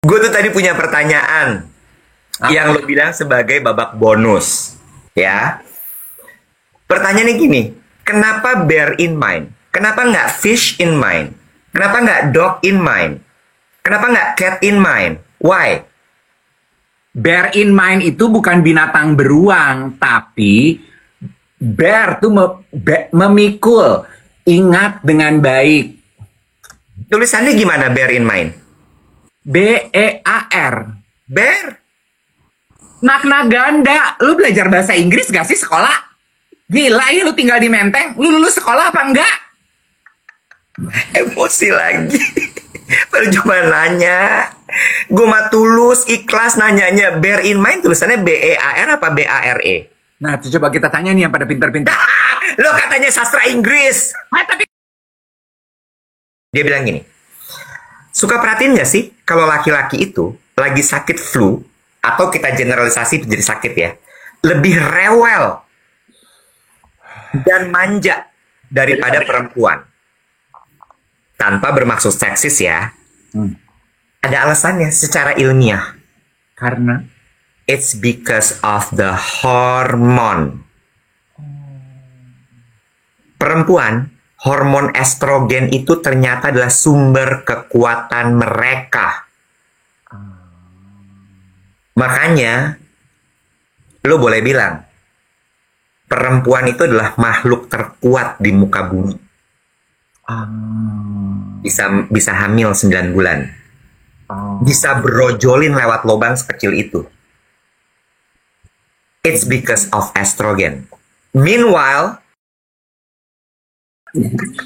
Gue tuh tadi punya pertanyaan yang lo bilang sebagai babak bonus, ya. Pertanyaannya gini, kenapa bear in mind? Kenapa nggak fish in mind? Kenapa nggak dog in mind? Kenapa nggak cat in mind? Why? Bear in mind itu bukan binatang beruang, tapi bear tuh memikul, ingat dengan baik. Tulisannya gimana bear in mind? B-E-A-R. Bear. Makna ganda. Lu belajar bahasa Inggris gak sih sekolah? Gila ya, lu tinggal di Menteng. Lu lulus sekolah apa enggak? Emosi lagi. Baru cuma nanya. Gue mah tulus, ikhlas nanyanya. Bear in mind tulisannya B-E-A-R apa B-A-R-E? Nah, coba kita tanya nih yang pada pintar-pintar. Lo katanya sastra Inggris. Tapi Dia bilang gini, suka perhatiin gak sih kalau laki-laki itu lagi sakit flu, atau kita generalisasi jadi sakit ya, lebih rewel dan manja daripada perempuan. Tanpa bermaksud seksis ya. Ada alasannya secara ilmiah. karena It's because of the hormone. Perempuan, hormon estrogen itu ternyata adalah sumber kekuatan mereka. Makanya, lo boleh bilang, perempuan itu adalah makhluk terkuat di muka bumi. Bisa hamil 9 bulan. Bisa brojolin lewat lubang sekecil itu. It's because of estrogen. Meanwhile,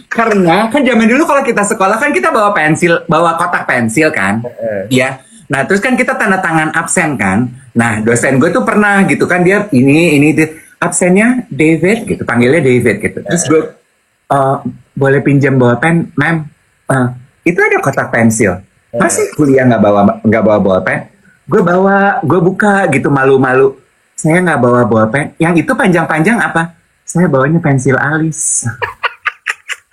karena kan zaman dulu kalau kita sekolah kan kita bawa pensil, bawa kotak pensil kan, ya. Nah terus kan kita tanda tangan absen kan. Nah dosen gue tuh pernah gitu kan, dia ini absennya David gitu, panggilnya David gitu. Terus gue boleh pinjam bawa pen, ma'am? Itu ada kotak pensil. Masih kuliah nggak bawa bawa pen? Gue buka gitu malu-malu. Saya nggak bawa pen. Yang itu panjang-panjang apa? Saya bawanya pensil alis.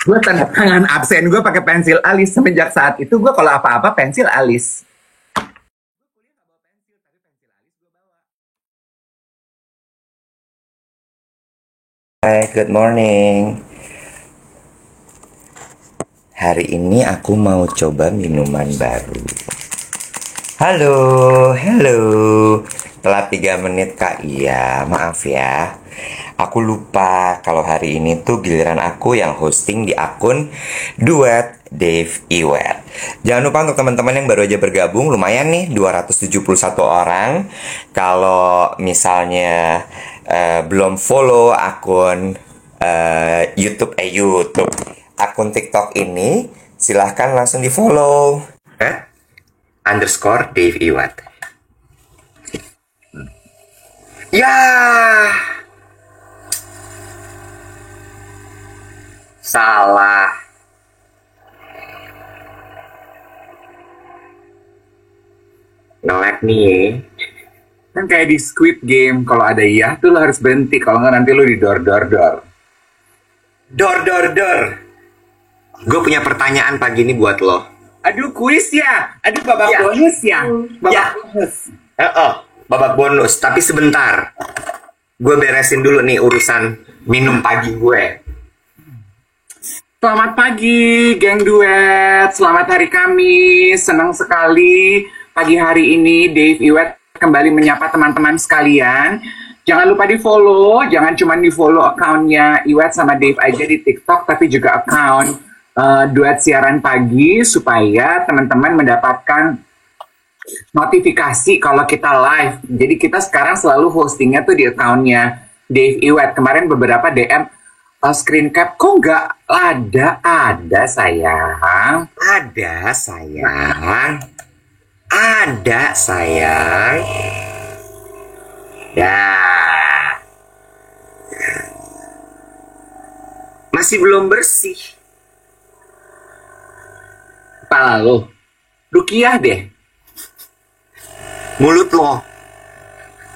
Gue tanda tangan absen gue pakai pensil alis. Semenjak saat itu gue kalau apa-apa pensil alis. Hai, good morning. Hari ini aku mau coba minuman baru. Halo, hello. Telat 3 menit kak, iya maaf ya. Aku lupa kalau hari ini tuh giliran aku yang hosting di akun Duet Dave Iwet. Jangan lupa untuk teman-teman yang baru aja bergabung, lumayan nih 271 orang. Kalau misalnya belum follow akun YouTube, akun TikTok ini, silahkan langsung di follow _ Dave Iwet. Ya, salah. Nge-lag nih. Kan kayak di Squid Game, kalau ada iya tuh lo harus berhenti, kalau nggak nanti lo di dor. Dor. Gue punya pertanyaan pagi ini buat lo. Aduh kuis ya, aduh babak Ya. bonus ya, babak Ya. bonus. Babak bonus, tapi sebentar. Gue beresin dulu nih urusan minum pagi gue. Selamat pagi, geng duet. Selamat hari Kamis. Senang sekali pagi hari ini Dave Iwet kembali menyapa teman-teman sekalian. Jangan lupa di follow, jangan cuma di follow akunnya Iwet sama Dave aja di TikTok, tapi juga akun duet siaran pagi supaya teman-teman mendapatkan notifikasi kalau kita live. Jadi kita sekarang selalu hostingnya tuh di akunnya Dave Iwet. Kemarin beberapa DM screen cap, kok nggak ada sayang. Ada sayang. Dah. Masih belum bersih. Kepala lo Rukiah deh, Mulut lo.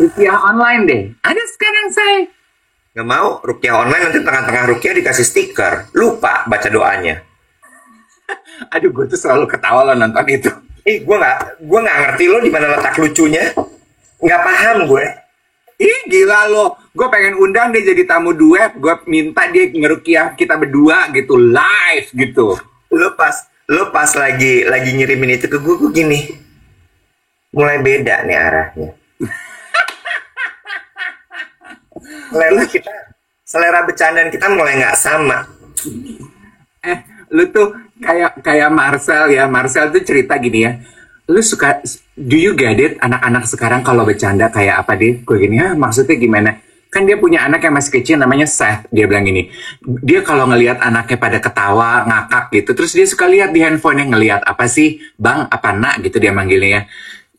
Rukiah online deh. Ada sekarang saya. Gak mau rukyah online, nanti tengah-tengah rukyah dikasih stiker. Lupa baca doanya. Aduh, gue tuh selalu ketawa lo nonton itu. gue nggak ngerti lo di mana letak lucunya. Nggak paham gue. Ih gila lo, gue pengen undang dia jadi tamu duet, gue minta dia ngerukiah kita berdua gitu, live gitu. Lo pas lagi ngirimin itu ke gue gini. Mulai beda nih arahnya. Selera bercandaan kita mulai nggak sama. Lu tuh kayak Marcel ya. Marcel tuh cerita gini ya. Lu suka, do you get it? Anak-anak sekarang kalau bercanda kayak apa deh? Gue gini, maksudnya gimana? Kan dia punya anak yang masih kecil namanya Seth. Dia bilang gini, dia kalau ngelihat anaknya pada ketawa, ngakak gitu, terus dia suka lihat di handphonenya, ngelihat apa sih? Bang, apa nak gitu dia manggilnya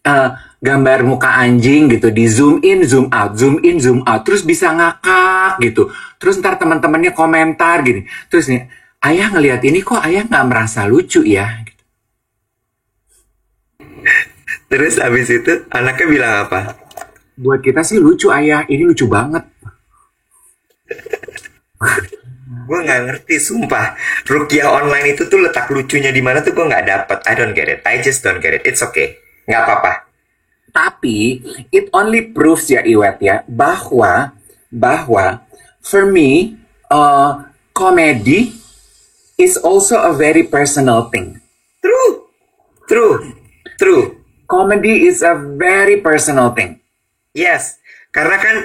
ya. Gambar muka anjing gitu, di zoom in, zoom out, terus bisa ngakak gitu. Terus ntar teman-temannya komentar gini. Terus nih, ayah ngelihat ini kok ayah nggak merasa lucu ya? Gitu. Terus abis itu anaknya bilang apa? Buat kita sih lucu ayah, ini lucu banget. Gue nggak ngerti, sumpah. Rukiah online itu tuh letak lucunya di mana tuh gue nggak dapet. I don't get it. I just don't get it. It's okay. Nggak apa-apa. Tapi it only proves ya Iwet ya bahwa for me comedy is also a very personal thing. True. Comedy is a very personal thing. Yes, karena kan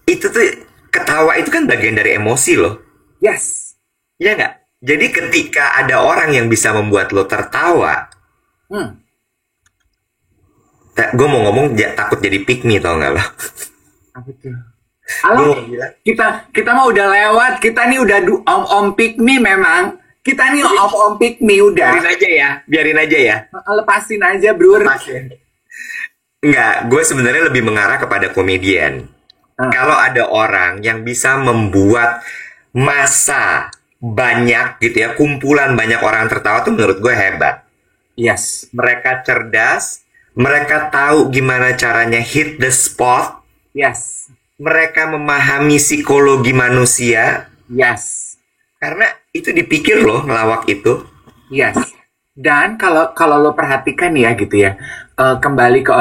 itu tuh ketawa itu kan bagian dari emosi loh. Yes. Iya nggak? Jadi ketika ada orang yang bisa membuat lo tertawa, gue mau ngomong takut jadi pick me tau nggak lo? Apa tuh? Alah, kita mah udah lewat. Kita nih udah om pick me memang. Kita nih om pick me udah. Biarin aja ya. Lepasin aja, bro. Enggak, gue sebenarnya lebih mengarah kepada komedian. Kalau ada orang yang bisa membuat massa banyak gitu ya, kumpulan banyak orang tertawa tuh menurut gue hebat. Yes. Mereka cerdas, mereka tahu gimana caranya hit the spot. Yes. Mereka memahami psikologi manusia. Yes. Karena itu dipikir loh ngelawak itu. Yes. Dan kalau lo perhatikan ya gitu ya, kembali ke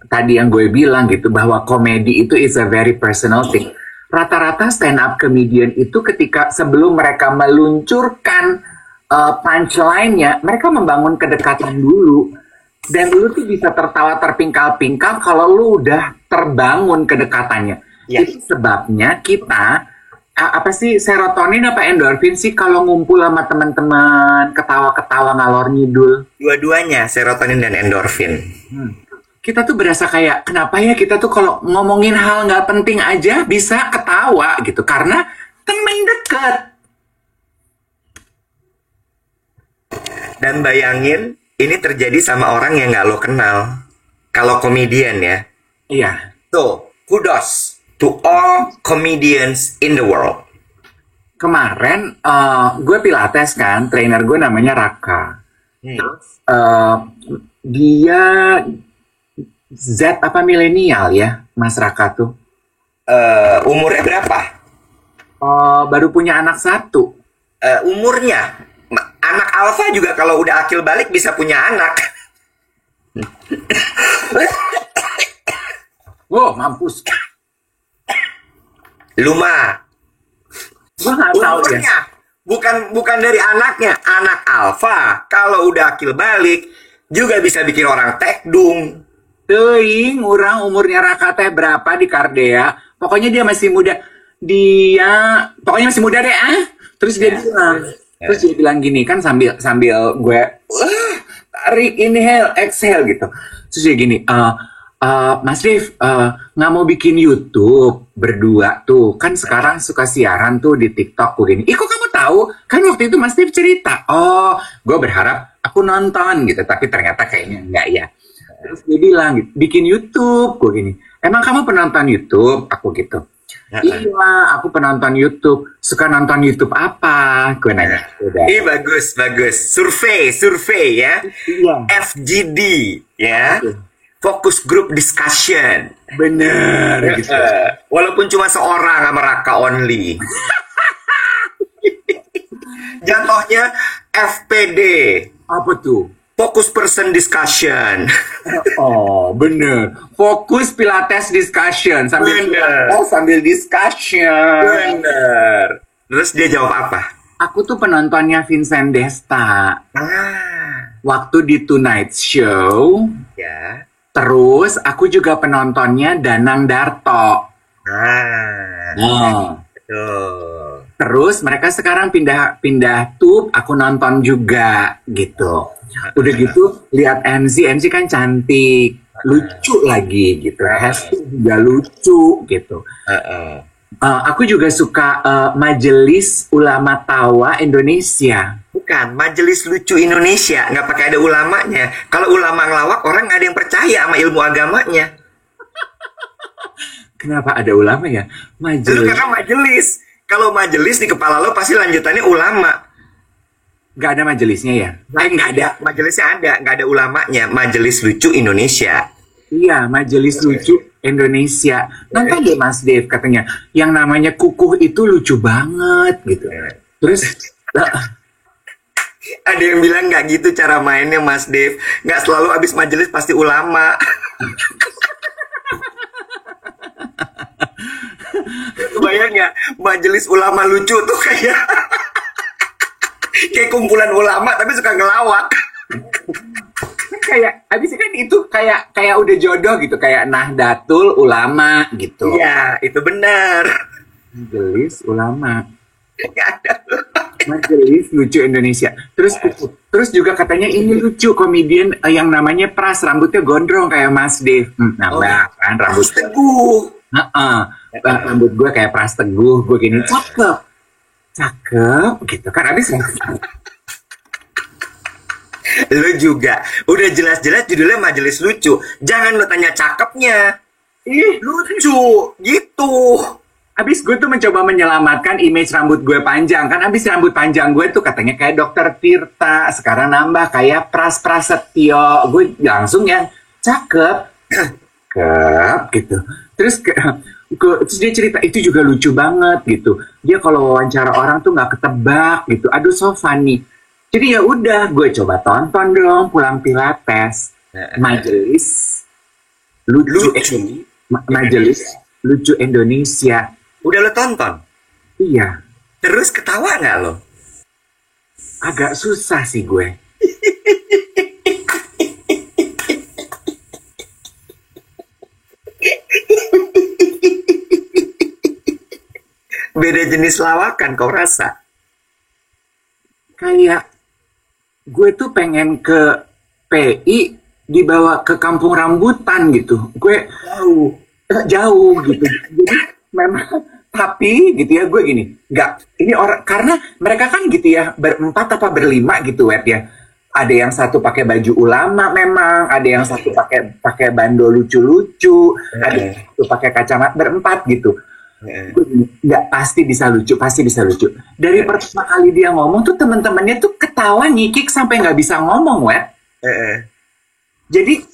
tadi yang gue bilang gitu bahwa komedi itu is a very personal thing. Rata-rata stand up comedian itu ketika sebelum mereka meluncurkan punchline-nya, mereka membangun kedekatan dulu. Dan lu tuh bisa tertawa terpingkal-pingkal kalau lu udah terbangun kedekatannya. Itu sebabnya kita apa sih serotonin apa endorfin sih kalau ngumpul sama teman-teman ketawa-ketawa ngalor ngidul? Dua-duanya serotonin dan endorfin. Kita tuh berasa kayak kenapa ya kita tuh kalau ngomongin hal nggak penting aja bisa ketawa gitu karena temen deket. Dan bayangin ini terjadi sama orang yang nggak lo kenal. Kalau komedian ya. Iya. So kudos to all comedians in the world. Kemarin gue pilates kan, trainer gue namanya Raka. Dia Z apa milenial ya, Mas Raka tuh? Umurnya berapa? Baru punya anak 1. Umurnya? Anak alfa juga kalau udah akil balik bisa punya anak. Wow, mampus. Luma. Gue nggak tahu umurnya bukan dari anaknya. Anak alfa kalau udah akil balik juga bisa bikin orang tekdung. Teuing, orang umurnya Raka teh berapa di Kardea? Pokoknya dia masih muda. Pokoknya masih muda deh Terus dia bilang gini kan sambil gue tarik inhale exhale gitu. Terus dia gini, Mas Rif, nggak mau bikin YouTube berdua tuh. Kan sekarang suka siaran tuh di TikTok gue gini. Ih kok kamu tahu? Kan waktu itu Mas Rif cerita. Oh, gue berharap aku nonton gitu. Tapi ternyata kayaknya enggak ya. Terus dia bilang, bikin YouTube gue gini. Emang kamu penonton YouTube? Aku gitu. Iya, aku penonton YouTube. Suka nonton YouTube apa? Gue nanya. Ih bagus. Survei ya. Iya. FGD ya. Focus group discussion. Bener. Gitu. Walaupun cuma seorang sama Raka only. Jatuhnya FPD. Apa tuh? Focus person discussion. Oh, bener. Fokus Pilates discussion sambil Bener. Pilates sambil discussion. Bener. Terus dia jawab apa? Aku tuh penontonnya Vincent Desta waktu di Tonight Show. Ya. Terus aku juga penontonnya Danang Darto. Oh. Betul. Terus mereka sekarang pindah tube, aku nonton juga gitu. Udah gitu lihat MC kan cantik, lucu lagi gitu. Hashtag juga lucu gitu. Aku juga suka Majelis Ulama Tawa Indonesia. Bukan, Majelis Lucu Indonesia. Nggak pakai ada ulamanya. Kalau ulama ngelawak, orang nggak ada yang percaya sama ilmu agamanya. Kenapa ada ulama ya? Lu Majelis. karena majelis. Kalau majelis di kepala lo pasti lanjutannya ulama. Nggak ada majelisnya ya? Nggak ada. Majelisnya ada, nggak ada ulamanya. Majelis Lucu Indonesia. Iya, Majelis Lucu Indonesia. Nonton deh Mas Dave katanya. Yang namanya Kukuh itu lucu banget gitu. Terus Ada yang bilang nggak gitu cara mainnya Mas Dave. Nggak selalu abis majelis pasti ulama. Bayang nggak majelis ulama lucu tuh kayak kayak kumpulan ulama tapi suka ngelawak. kayak abis kan itu kayak udah jodoh gitu, kayak Nahdlatul Ulama gitu. Iya, itu benar. Majelis Ulama. Nggak ada. Majelis Lucu Indonesia. Terus juga katanya ini lucu komedian yang namanya Pras, rambutnya gondrong kayak Mas Dave. Nambah kan rambut Teguh. rambut gue kayak Pras Teguh, gue gini cakep gitu kan. Abis Lu juga udah jelas-jelas judulnya Majelis Lucu. Jangan lu tanya cakepnya. Lucu gitu. Abis gue tuh mencoba menyelamatkan image rambut gue panjang. Kan abis rambut panjang gue tuh katanya kayak Dokter Tirta. Sekarang nambah kayak Pras Prasetyo. Gue langsung ya cakep gitu. Terus dia cerita itu juga lucu banget gitu. Dia kalau wawancara orang tuh nggak ketebak gitu. Aduh so funny. Jadi ya udah gue coba tonton dong pulang Pilates. Majelis Majelis Lucu Indonesia. Udah lo tonton? Iya. Terus ketawa nggak lo? Agak susah sih gue. Beda jenis lawakan kau rasa? Kayak gue tuh pengen ke PI dibawa ke kampung rambutan gitu. Gue jauh gitu. Jadi memang tapi gitu ya gue gini, ini orang karena mereka kan gitu ya berempat apa berlima gitu Web ya. Ada yang satu pakai baju ulama memang, ada yang satu pakai bando lucu-lucu, ada yang satu pakai kacamata, berempat gitu. Nggak pasti bisa lucu. Dari pertama kali dia ngomong tuh teman-temannya tuh ketawa nyikik sampai nggak bisa ngomong, Web. Jadi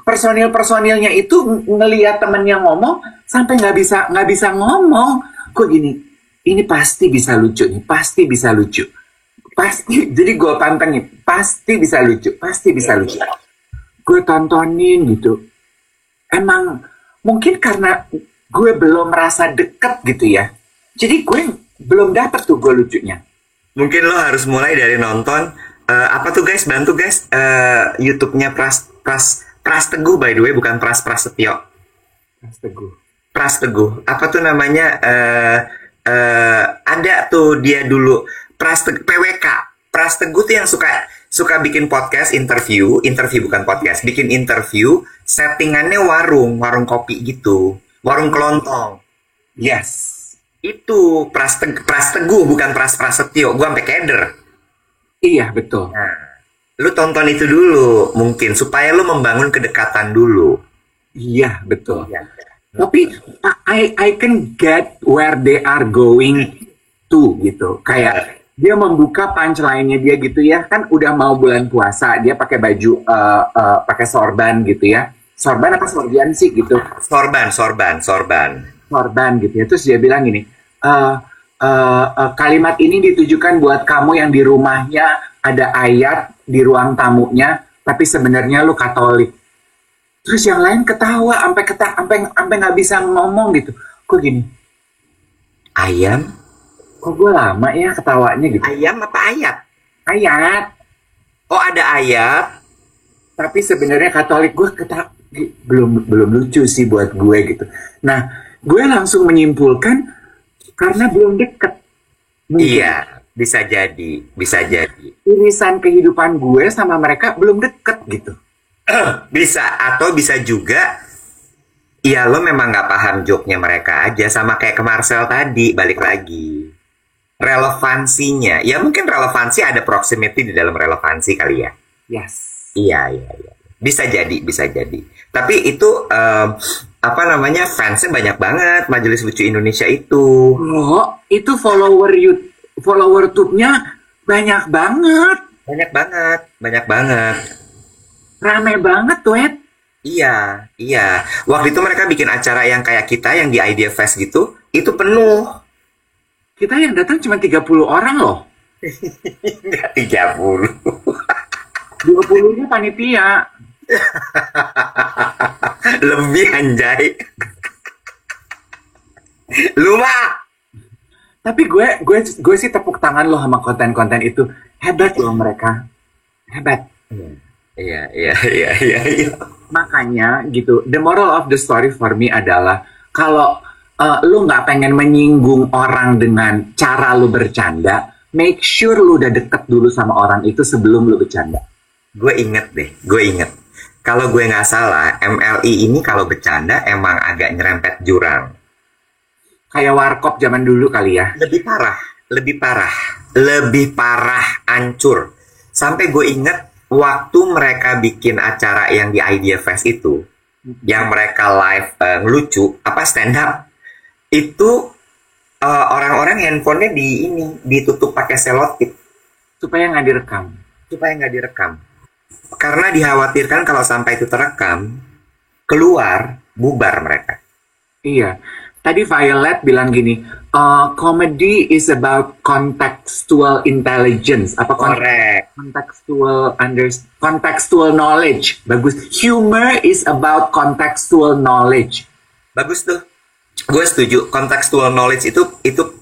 personilnya itu ngelihat temennya ngomong sampai nggak bisa ngomong. Gue gini, ini pasti bisa lucu nih, pasti. Jadi gue pantengin, pasti bisa lucu. Gue tontonin gitu. Emang mungkin karena gue belum merasa deket gitu ya. Jadi gue belum dapet tuh gue lucunya. Mungkin lo harus mulai dari nonton apa tuh guys, bantu guys, YouTube-nya Pras Teguh by the way, bukan Pras Prasetyo. Pras Teguh. Apa tuh namanya? Ada tuh dia dulu PWK. Pras Teguh tuh yang suka bikin podcast interview bukan podcast, bikin interview, settingannya warung kopi gitu, warung kelontong. Yes. Itu Pras Teguh bukan Pras Prasetyo. Gua sampai keder. Iya betul. Nah, lu tonton itu dulu mungkin supaya lu membangun kedekatan dulu. Iya betul. Ya. Tapi I can get where they are going to gitu. Kayak dia membuka punchline-nya dia gitu ya. Kan udah mau bulan puasa, dia pakai baju pakai sorban gitu ya. Sorban apa sorban sih gitu? Sorban gitu ya. Terus dia bilang gini, kalimat ini ditujukan buat kamu yang di rumahnya ada ayat di ruang tamunya, tapi sebenarnya lu Katolik. Terus yang lain ketawa sampai nggak bisa ngomong gitu. Kok gini? Ayam? Kok gue lama ya ketawanya gitu? Ayam apa ayat? Ayat. Oh, ada ayat. Tapi sebenarnya Katolik gue belum lucu sih buat gue gitu. Nah, gue langsung menyimpulkan karena belum deket. Mungkin. Iya, bisa jadi, bisa jadi. Irisan kehidupan gue sama mereka belum deket gitu. Bisa, atau bisa juga, ya lo memang nggak paham joke-nya mereka aja, sama kayak ke Marcel tadi, balik lagi. Relevansinya, ya mungkin relevansi ada proximity di dalam relevansi kali ya. Yes. Iya, iya, iya. Bisa jadi, bisa jadi. Tapi itu, apa namanya, fansnya banyak banget, Majelis Lucu Indonesia itu. Oh, itu follower tube-nya banyak banget. Banyak banget, banyak banget. Rame banget, Wet. Iya, iya. Waktu itu mereka bikin acara yang kayak kita, yang di Idea Fest gitu, itu penuh. Kita yang datang cuma 30 orang loh. Nggak 30. 20-nya panitia. Lebih anjay. Lu mah. Tapi gue sih tepuk tangan loh sama konten-konten itu. Hebat loh mereka. Hebat. Iya, iya, iya, iya, iya. Makanya gitu, the moral of the story for me adalah kalau lu nggak pengen menyinggung orang dengan cara lu bercanda, make sure lu udah deket dulu sama orang itu sebelum lu bercanda. Gue inget deh, gue inget. Kalau gue nggak salah, MLI ini kalau bercanda emang agak nyerempet jurang. Kayak warkop zaman dulu kali ya. Lebih parah, lebih parah, lebih parah, hancur. Sampai gue inget waktu mereka bikin acara yang di Idea Fest itu, yang mereka live ngelucu, apa stand up, itu orang-orang handphonenya ditutup pakai selotip Supaya nggak direkam. supaya nggak direkam. Karena dikhawatirkan kalau sampai itu terekam, keluar, bubar mereka. Iya. Tadi Violet bilang gini, comedy is about contextual intelligence. Apa Correct. contextual knowledge. Bagus. Humor is about contextual knowledge. Bagus tuh. Gue setuju. Contextual knowledge itu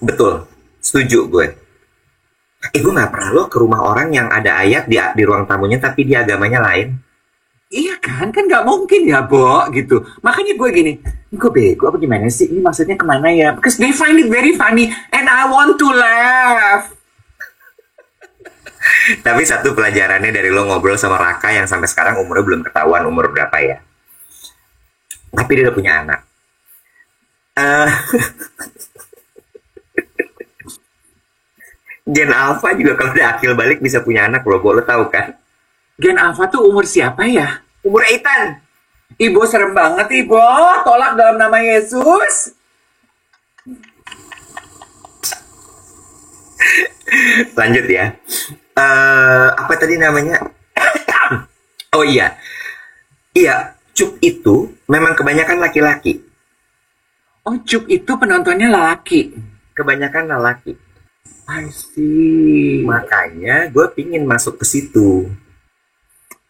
betul. Setuju gue. Gue nggak pernah lo ke rumah orang yang ada ayat di ruang tamunya tapi di agamanya lain. Iya kan nggak mungkin ya, Bo, gitu. Makanya gue gini, gue bego apa gimana sih? Ini maksudnya kemana ya? Because they find it very funny and I want to laugh. Tapi satu pelajarannya dari lo ngobrol sama Raka yang sampai sekarang umurnya belum ketahuan umur berapa ya. Tapi dia udah punya anak. Gen Alpha juga kalau udah akil balik bisa punya anak lo tahu kan? Gen Alpha tuh umur siapa ya? Umur Ethan. Ibu serem banget, Ibu. Tolak dalam nama Yesus. Lanjut ya. Apa tadi namanya? Oh iya. Iya, Cup itu memang kebanyakan laki-laki. Oh, Cup itu penontonnya laki. Kebanyakan laki. I see. Makanya gue pingin masuk ke situ.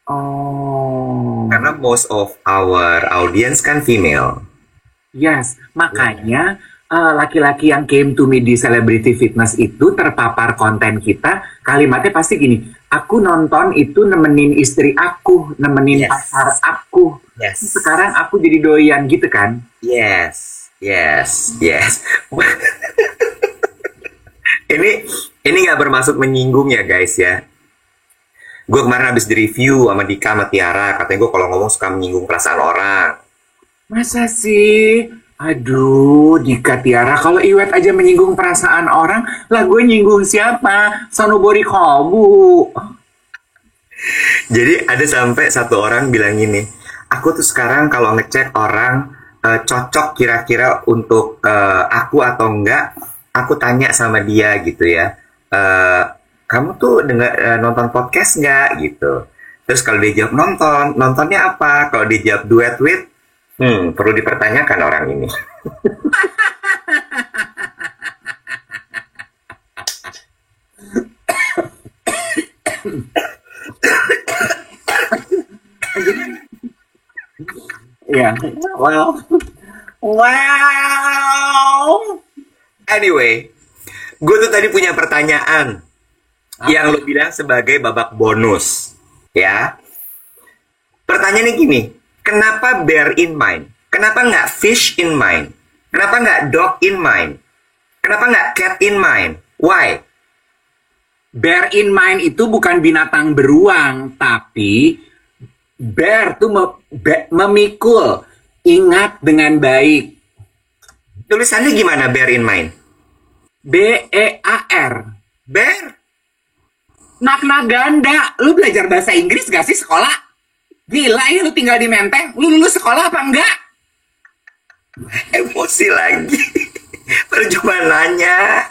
Oh. Karena most of our audience kan female. Yes, makanya laki-laki yang came to me di Celebrity Fitness itu terpapar konten kita, kalimatnya pasti gini, aku nonton itu nemenin istri aku, nemenin pacar aku. Yes. Sekarang aku jadi doyan gitu kan? Yes, yes, yes. ini nggak bermaksud menyinggung ya guys ya. Gue kemarin habis di-review sama Dika sama Tiara, katanya gue kalau ngomong suka menyinggung perasaan orang. Masa sih? Aduh, Dika Tiara, kalau Iwet aja menyinggung perasaan orang, lah gue nyinggung siapa? Sanubori Kobu. Jadi ada sampai satu orang bilang gini, aku tuh sekarang kalau ngecek orang cocok kira-kira untuk aku atau enggak, aku tanya sama dia gitu ya. Kamu tuh nonton podcast nggak gitu. Terus kalau dia jawab nontonnya apa? Kalau dia jawab duet with, perlu dipertanyakan orang ini. Ya, well, wow. Anyway, gue tuh tadi punya pertanyaan yang lo bilang sebagai babak bonus, ya. Pertanyaannya gini, kenapa bear in mind? Kenapa nggak fish in mind? Kenapa nggak dog in mind? Kenapa nggak cat in mind? Why? Bear in mind itu bukan binatang beruang, tapi bear tuh memikul, ingat dengan baik. Tulisannya gimana bear in mind? BEAR. Bear? Makna ganda. Lu belajar bahasa Inggris gak sih sekolah? Gila ya lu tinggal di Menteng. Lu lulus sekolah apa enggak? Emosi lagi. Percuma nanya.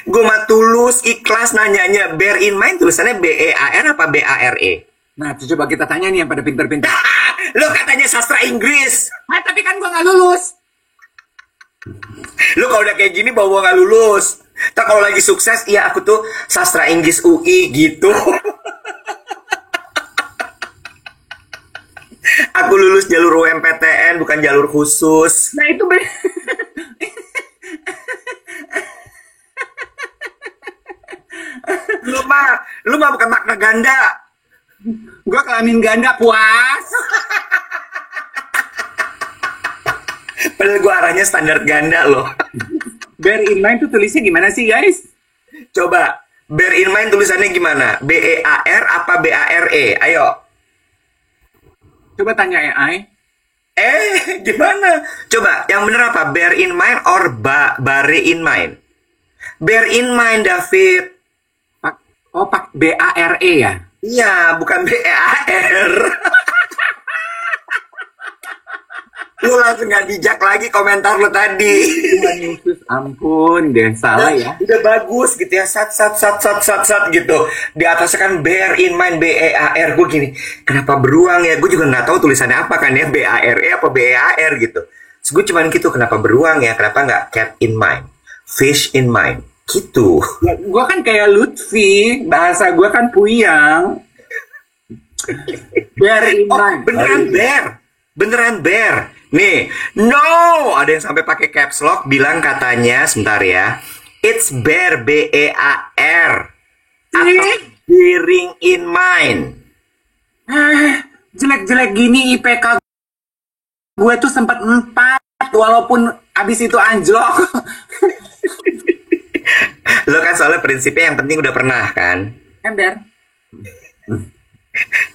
Gue mah tulus, ikhlas nanyanya. Bear in mind tulisannya BEAR apa BARE? Nah, coba kita tanya nih yang pada pinter-pinter. Lo katanya sastra Inggris. Tapi kan gua gak lulus. Lo kalau udah kayak gini bawa gak lulus. Tak kalau lagi sukses, iya aku tuh sastra Inggris UI gitu. Aku lulus jalur UMPTN bukan jalur khusus. Nah itu Lu mah bukan makna ganda. gua kelamin ganda puas. Padahal gue arahnya standar ganda loh. Bear in mind tuh tulisnya gimana sih guys? Coba, bear in mind tulisannya gimana? BEAR apa BARE? Ayo. Coba tanya AI. Gimana? Coba, yang bener apa? Bear in mind or bare in mind? Bear in mind, David. Pak BARE ya? Iya, bukan BEAR. Lu langsung gak bijak lagi komentar lu tadi. Tuhan Yesus, ampun deh, salah ya. Udah bagus gitu ya, sat gitu. Di atasnya kan bear in mind, BEAR. Gue gini, kenapa beruang ya? Gue juga nggak tahu tulisannya apa kan ya, BARE apa BEAR gitu. Terus gue cuman gitu, kenapa beruang ya? Kenapa nggak cat in mind, fish in mind, gitu. Ya, gue kan kayak Lutfi, bahasa gue kan puyang. Bear in mind. Beneran bear. Nih, no, ada yang sampai pakai caps lock bilang katanya, sebentar ya, it's bear, BEAR, atau bearing in mind. Jelek-jelek gini IPK gue tuh sempat 4, walaupun abis itu anjlok. Lo kan soalnya prinsipnya yang penting udah pernah kan? Ember.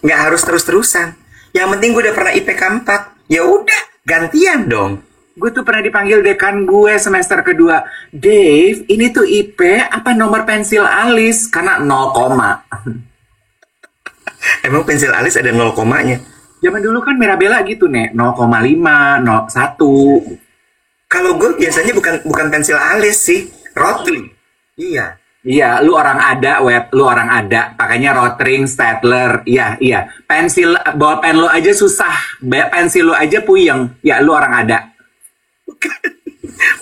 Nggak harus terus-terusan. Yang penting gue udah pernah IPK 4. Ya udah, gantian dong. Gue tuh pernah dipanggil dekan gue semester kedua. Dave, ini tuh IP apa nomor pensil alis? Karena 0, Emang pensil alis ada 0 komanya? Zaman dulu kan Mirabella gitu, Nek. 0,5, 0,1. Kalau gue biasanya bukan pensil alis sih, rotring. Iya. Iya, lu orang ada, lu orang ada. Pakainya rotring, stapler. Iya. Pensil, bolpen lu aja susah. Pensil lu aja puyeng. Ya, lu orang ada.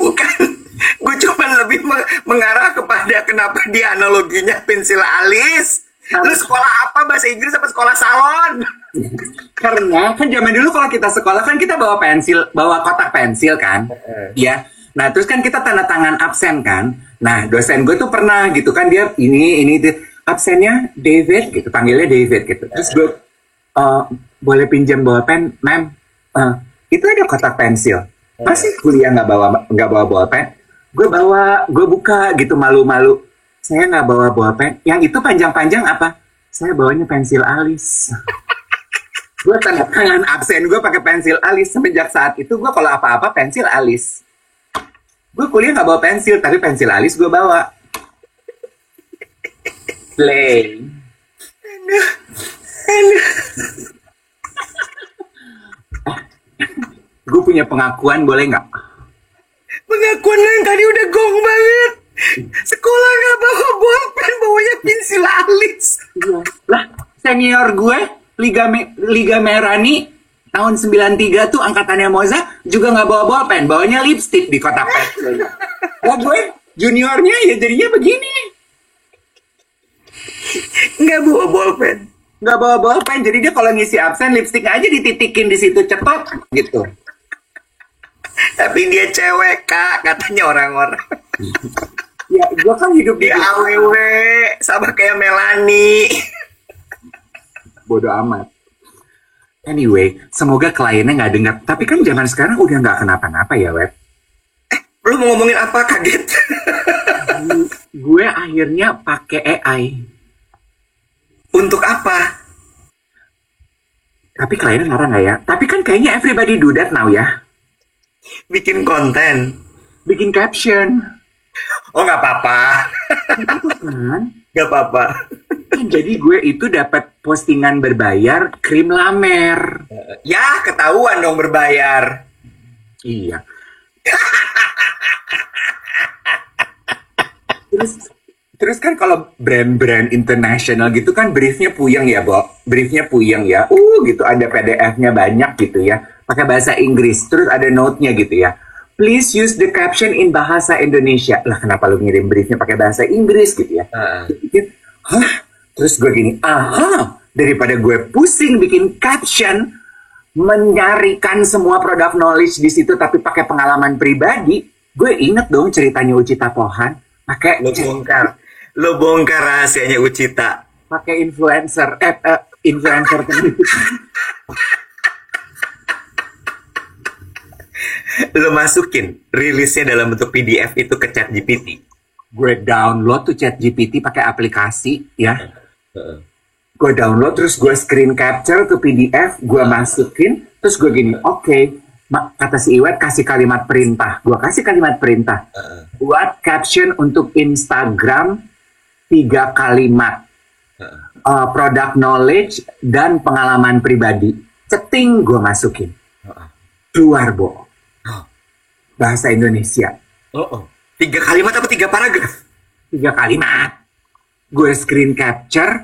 Bukan. Gue cuma lebih mengarah kepada kenapa dia analoginya pensil alis. Lu sekolah apa? Bahasa Inggris apa sekolah salon? Karena kan zaman dulu kalau kita sekolah kan kita bawa pensil, bawa kotak pensil kan. Iya. Nah, terus kan kita tanda tangan absen kan. Nah, dosen gue tuh pernah gitu kan, dia ini absennya David gitu, panggilnya David gitu. Terus gue boleh pinjam bolpen, ma'am? Itu ada kotak pensil. Masih kuliah nggak bawa bolpen? Gue buka gitu malu-malu. Saya nggak bawa bolpen. Yang itu panjang-panjang apa? Saya bawanya pensil alis. Gue tanda tangan absen gue pakai pensil alis. Semenjak saat itu gue kalau apa-apa pensil alis. Gue kuliah nggak bawa pensil, tapi pensil alis gue bawa. Play. Gue punya pengakuan, boleh nggak? Pengakuan lo yang tadi udah gong banget. Sekolah nggak bawa bolpen, bawanya pensil alis. Lah, senior gue, Liga Merani, tahun 93 tuh angkatannya Moza juga nggak bawa bolpen, bawanya lipstick di kotak pensil. Oh gue juniornya ya jadinya begini. Nggak bawa bolpen. Nggak bawa bolpen, jadi dia kalau ngisi absen lipstiknya aja dititikin di situ cepat gitu. Tapi dia cewek, Kak, katanya orang-orang. Ya, gue kan hidup di Dia AWW, sama kayak Melanie. bodo amat. Anyway, semoga kliennya nggak dengar. Tapi kan zaman sekarang udah nggak kenapa-napa ya, Web. Lu mau ngomongin apa, kaget? Gue akhirnya pakai AI. Untuk apa? Tapi kliennya marah nggak ya? Tapi kan kayaknya everybody do that now ya. Bikin konten. Bikin caption. Oh, nggak apa-apa. Kan? Nggak apa-apa. Jadi gue itu dapat postingan berbayar krim lamer. Ya, ketahuan dong berbayar. Iya. Terus kan kalau brand-brand internasional gitu kan briefnya puyeng ya, Bo. Briefnya puyeng ya. Gitu ada PDF-nya banyak gitu ya. Pakai bahasa Inggris. Terus ada note-nya gitu ya. Please use the caption in bahasa Indonesia. Lah kenapa lu ngirim briefnya pakai bahasa Inggris gitu ya? Hah? Terus gue gini, daripada gue pusing bikin caption, menyarikan semua produk knowledge di situ tapi pakai pengalaman pribadi, gue inget dong ceritanya Ucita Pohan. Pakai Lo bongkar rahasianya Ucita. pakai influencer Lo masukin rilisnya dalam bentuk PDF itu ke ChatGPT. gue download tuh ChatGPT pakai aplikasi ya, gue download terus gue screen capture tuh PDF, gue masukin terus gue gini, oke, kata si Iwet kasih kalimat perintah, gue kasih kalimat perintah, buat caption untuk Instagram 3 kalimat, product knowledge dan pengalaman pribadi, ceting gue masukin, keluar Bo, bahasa Indonesia. 3 kalimat apa 3 paragraf? 3 kalimat. Gue screen capture,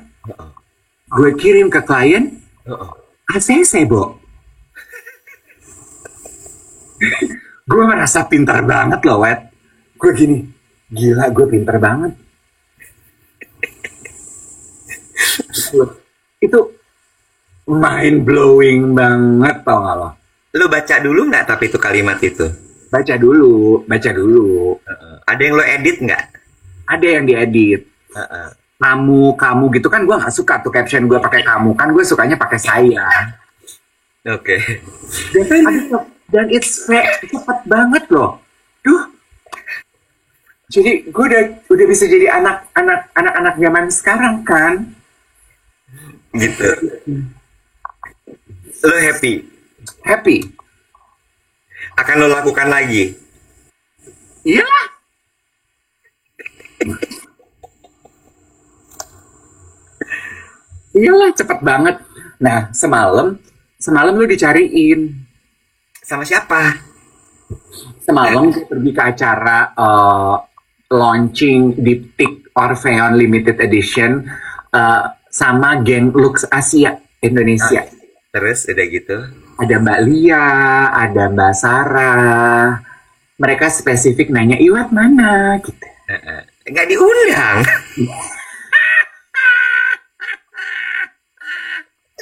gue kirim ke klien, ACC, Bo. Gue merasa pintar banget loh, Wet. Gue gini, gila gue pintar banget. Itu mind blowing banget, tau gak lo? Lo baca dulu nggak tapi itu kalimat itu? Baca dulu. Ada yang lo edit nggak? Ada yang diedit. Kamu gitu kan gue nggak suka tuh caption gue pakai kamu, kan gue sukanya pakai saya. Oke. Dan it's cepet banget loh. Jadi gue udah bisa jadi anak zaman sekarang kan. Gitu. Lo Happy. Akan lo lakukan lagi? Iyalah. Iyalah, cepet banget. Nah, semalam lu dicariin. Sama siapa? Semalam gue pergi ke acara launching Diptyque Orpheon Limited Edition sama geng Lux Asia Indonesia. Terus udah gitu? Ada Mbak Lia, ada Mbak Sarah. Mereka spesifik nanya, Iwat mana? Gitu. Nggak diundang.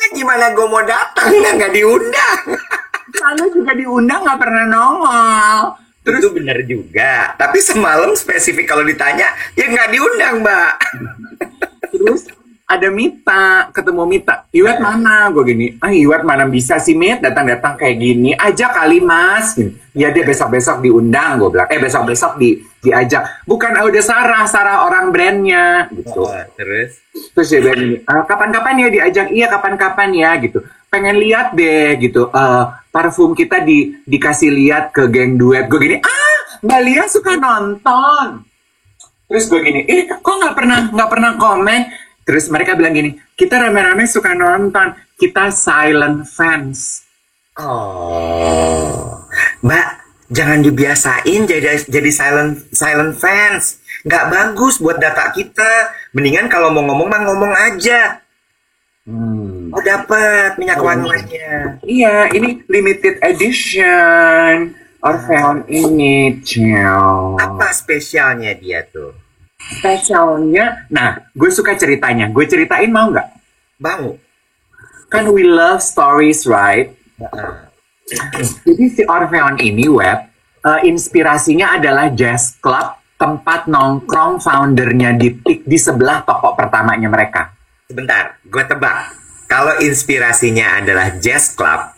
Gimana gue mau datang nggak diundang? Lalu juga diundang nggak pernah nongol. Terus itu benar juga. Tapi semalam spesifik kalau ditanya, ya nggak diundang, Mbak. Terus ada Mita, ketemu Mita. Iwat mana? Gue gini, Iwat mana bisa sih Mit datang-datang kayak gini? Ajak kali Mas. Ya dia besok-besok diundang, gue bilang. Besok-besok diajak. Bukan udah Sarah orang brandnya. Gitu. Terus dia bilang gini, kapan-kapan ya diajak? Iya kapan-kapan ya gitu. Pengen lihat deh gitu. Parfum kita dikasih lihat ke geng duet. Gue gini, Mbak Lia suka nonton. Terus gue gini, kok nggak pernah komen? Terus mereka bilang gini, kita rame-rame suka nonton, kita silent fans. Oh, Mbak, jangan dibiasain jadi silent fans. Nggak bagus buat data kita. Mendingan kalau mau ngomong mah ngomong aja. Oh, dapat minyak wanginya. Iya, ini limited edition Orpheon ini. Apa spesialnya dia tuh? Spesialnya, nah gue suka ceritanya. Gue ceritain mau nggak? Mau. Kan we love stories, right? Jadi si Orpheon ini inspirasinya adalah jazz club, tempat nongkrong foundernya Diptyque di sebelah toko pertamanya mereka. Sebentar, gue tebak. Kalau inspirasinya adalah jazz club,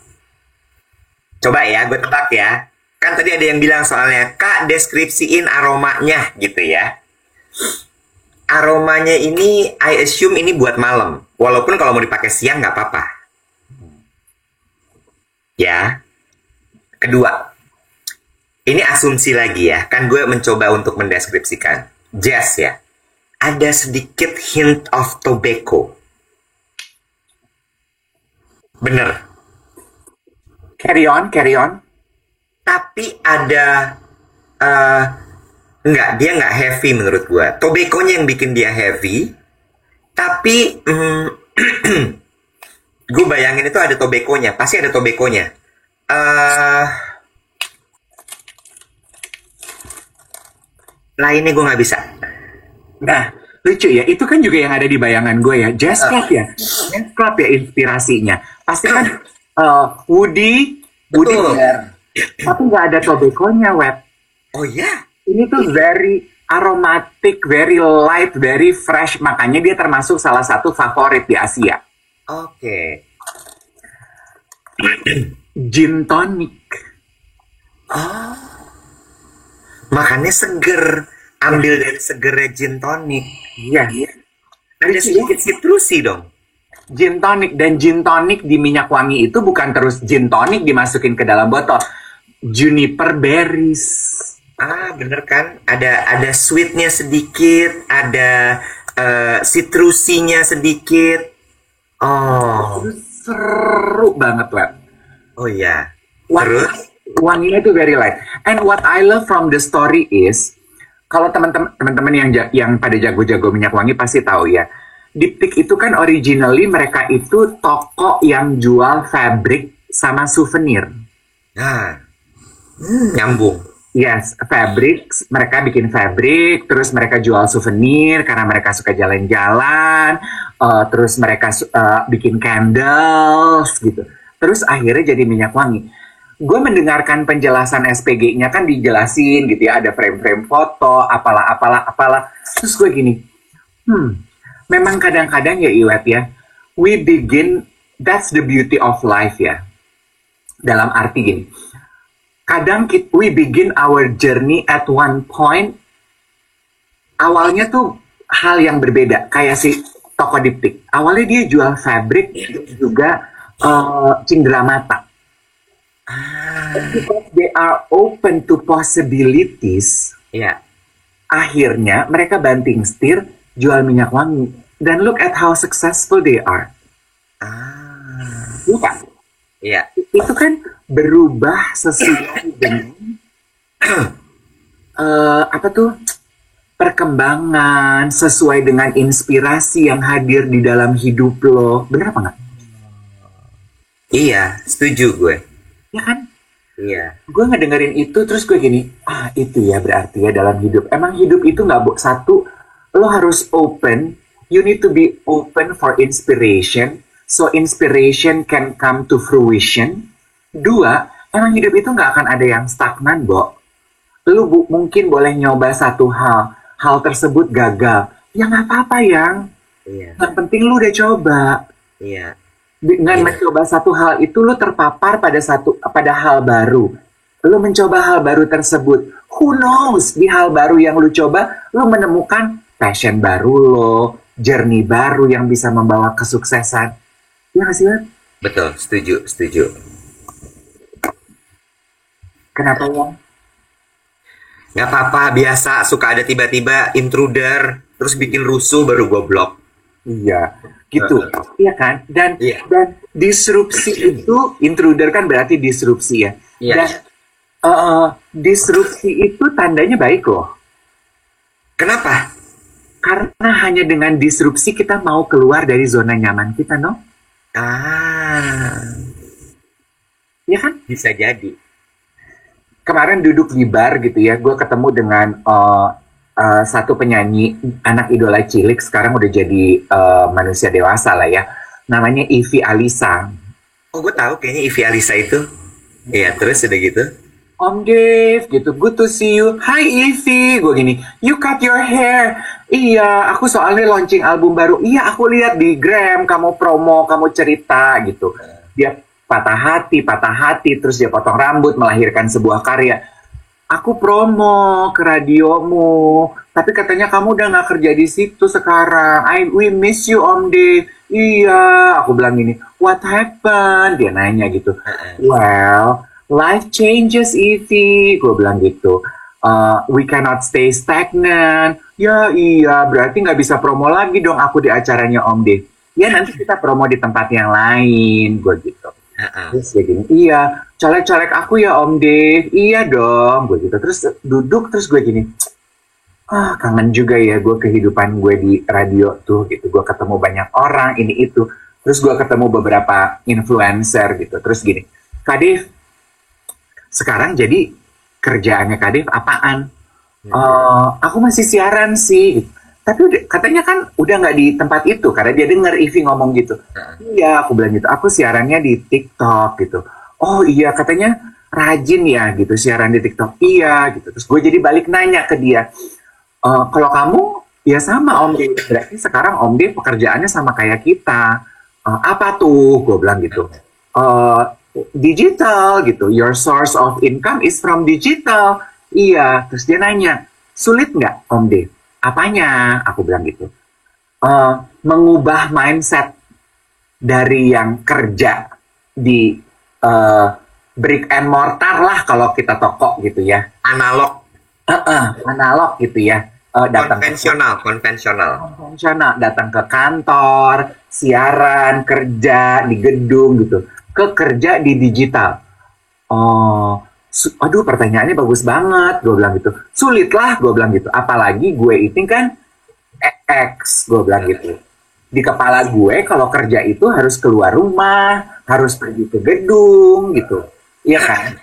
coba ya, gue tebak ya. Kan tadi ada yang bilang soalnya, Kak, deskripsiin aromanya gitu ya. Aromanya ini, I assume ini buat malam. Walaupun kalau mau dipakai siang nggak apa-apa. Ya. Kedua, ini asumsi lagi ya. Kan gue mencoba untuk mendeskripsikan. Jazz ya. Ada sedikit hint of tobacco. Bener. Carry on, carry on. Tapi ada... enggak, dia nggak heavy menurut gue. Tobacco-nya yang bikin dia heavy. Tapi... gue bayangin itu ada tobacco-nya. Pasti ada tobacco-nya. Lainnya gue nggak bisa. Nah, lucu ya. Itu kan juga yang ada di bayangan gue ya. Jazz club ya. Jazz club ya inspirasinya. Pasti kan Woody Betul. Bear. Tapi nggak ada tobacco-nya, Web. Oh ya? Ini tuh very aromatic, very light, very fresh. Makanya dia termasuk salah satu favorit di Asia. Oke. Gin tonic. Makannya seger. Ambil dari segernya gin tonic. Iya. Ada sedikit citrusi dong. Gin tonic. Dan gin tonic di minyak wangi itu bukan terus gin tonic dimasukin ke dalam botol. Juniper berries. Bener kan? Ada sweetnya sedikit. Ada citrusinya sedikit. Oh. Seru banget, Web. Oh iya. Terus? Wanginya itu very light. And what I love from the story is, kalau teman-teman yang pada jago-jago minyak wangi pasti tahu ya. Diptyque itu kan originally mereka itu toko yang jual fabric sama souvenir. Nah, nyambung. Yes, fabric. Mereka bikin fabric, terus mereka jual souvenir karena mereka suka jalan-jalan. Terus mereka bikin candles gitu. Terus akhirnya jadi minyak wangi. Gue mendengarkan penjelasan SPG-nya kan dijelasin gitu ya, ada frame-frame foto, apalah. Terus gue gini, memang kadang-kadang ya Iwet ya, we begin, that's the beauty of life ya. Dalam arti gini, kadang we begin our journey at one point, awalnya tuh hal yang berbeda, kayak si toko Diptyque. Awalnya dia jual fabric, juga cindera mata. Because they are open to possibilities, Iya. akhirnya mereka banting setir jual minyak wangi. Dan look at how successful they are. Bukan? Iya. Itu kan berubah sesuai dengan perkembangan, sesuai dengan inspirasi yang hadir di dalam hidup lo. Bener apa nggak? Iya, setuju gue. Ya kan? Iya. Gue ngedengerin itu terus gue gini, itu ya berarti ya dalam hidup. Emang hidup itu nggak satu, lo harus open. You need to be open for inspiration, so inspiration can come to fruition. Dua, emang hidup itu nggak akan ada yang stagnan, Bo. Lo mungkin boleh nyoba satu hal tersebut gagal. Ya nggak apa-apa yang. Iya. Yang penting lo udah coba. Iya. Dengan mencoba satu hal itu lo terpapar pada hal baru. Lo mencoba hal baru tersebut. Who knows, di hal baru yang lo coba, lo menemukan passion baru lo, journey baru yang bisa membawa kesuksesan. Ya nggak sih, Wan? Betul, setuju. Kenapa, Wan? Nggak apa-apa, biasa. Suka ada tiba-tiba intruder, terus bikin rusuh baru gue blok. Iya, gitu. Iya kan? Dan Iya. dan disrupsi itu, intruder kan berarti disrupsi ya. Iya. Dan disrupsi itu tandanya baik loh. Kenapa? Karena hanya dengan disrupsi kita mau keluar dari zona nyaman kita, no? Ya kan? Bisa jadi. Kemarin duduk di bar gitu ya, gue ketemu dengan satu penyanyi anak idola cilik, sekarang udah jadi manusia dewasa lah ya. namanya Ivy Alisa. Oh, gue tahu kayaknya Ivy Alisa itu. Iya, terus udah gitu. Om Dave, gitu, good to see you. Hi Ivy, gue gini, you cut your hair. Iya, aku soalnya launching album baru. Iya, aku lihat di Gram, kamu promo, kamu cerita gitu. Dia patah hati, terus dia potong rambut, melahirkan sebuah karya. Aku promo ke radiomu, tapi katanya kamu udah nggak kerja di situ sekarang. We miss you Om Dave. Iya, aku bilang gini, what happened? Dia nanya gitu. Well, life changes, Ivy. Gue bilang gitu. We cannot stay stagnant. Ya iya, berarti nggak bisa promo lagi dong aku di acaranya Om Dave. Ya nanti kita promo di tempat yang lain. Gue gitu. Terus dia gini, iya, colek-colek aku ya Om Dave. Iya dong. Gue gitu. Terus duduk, terus gue gini, kangen juga ya gue kehidupan gue di radio tuh gitu. Gue ketemu banyak orang, ini itu. Terus gue ketemu beberapa influencer gitu. Terus gini, Kak Dave, sekarang jadi kerjaannya Kak Dave apaan? Aku masih siaran sih. Tapi katanya kan udah nggak di tempat itu karena dia denger Ivy ngomong gitu. Iya, aku bilang gitu. Aku siarannya di TikTok gitu. Oh iya, katanya rajin ya gitu siaran di TikTok. Iya gitu. Terus gue jadi balik nanya ke dia. Kalau kamu ya sama Om Dave. Berarti sekarang Om Dave pekerjaannya sama kayak kita. Apa tuh? Gue bilang gitu. Digital gitu. Your source of income is from digital. Iya. Terus dia nanya, sulit nggak Om Dave? Apanya? Aku bilang gitu. Mengubah mindset dari yang kerja di brick and mortar lah kalau kita toko gitu ya. Analog. Analog gitu ya. Konvensional. Datang ke kantor, siaran, kerja di gedung gitu. Ke kerja di digital. Aduh pertanyaannya bagus banget, gue bilang gitu. Sulit lah, gue bilang gitu. Apalagi gue itu kan X, gue bilang gitu. Di kepala gue kalau kerja itu harus keluar rumah, harus pergi ke gedung gitu. Iya kan?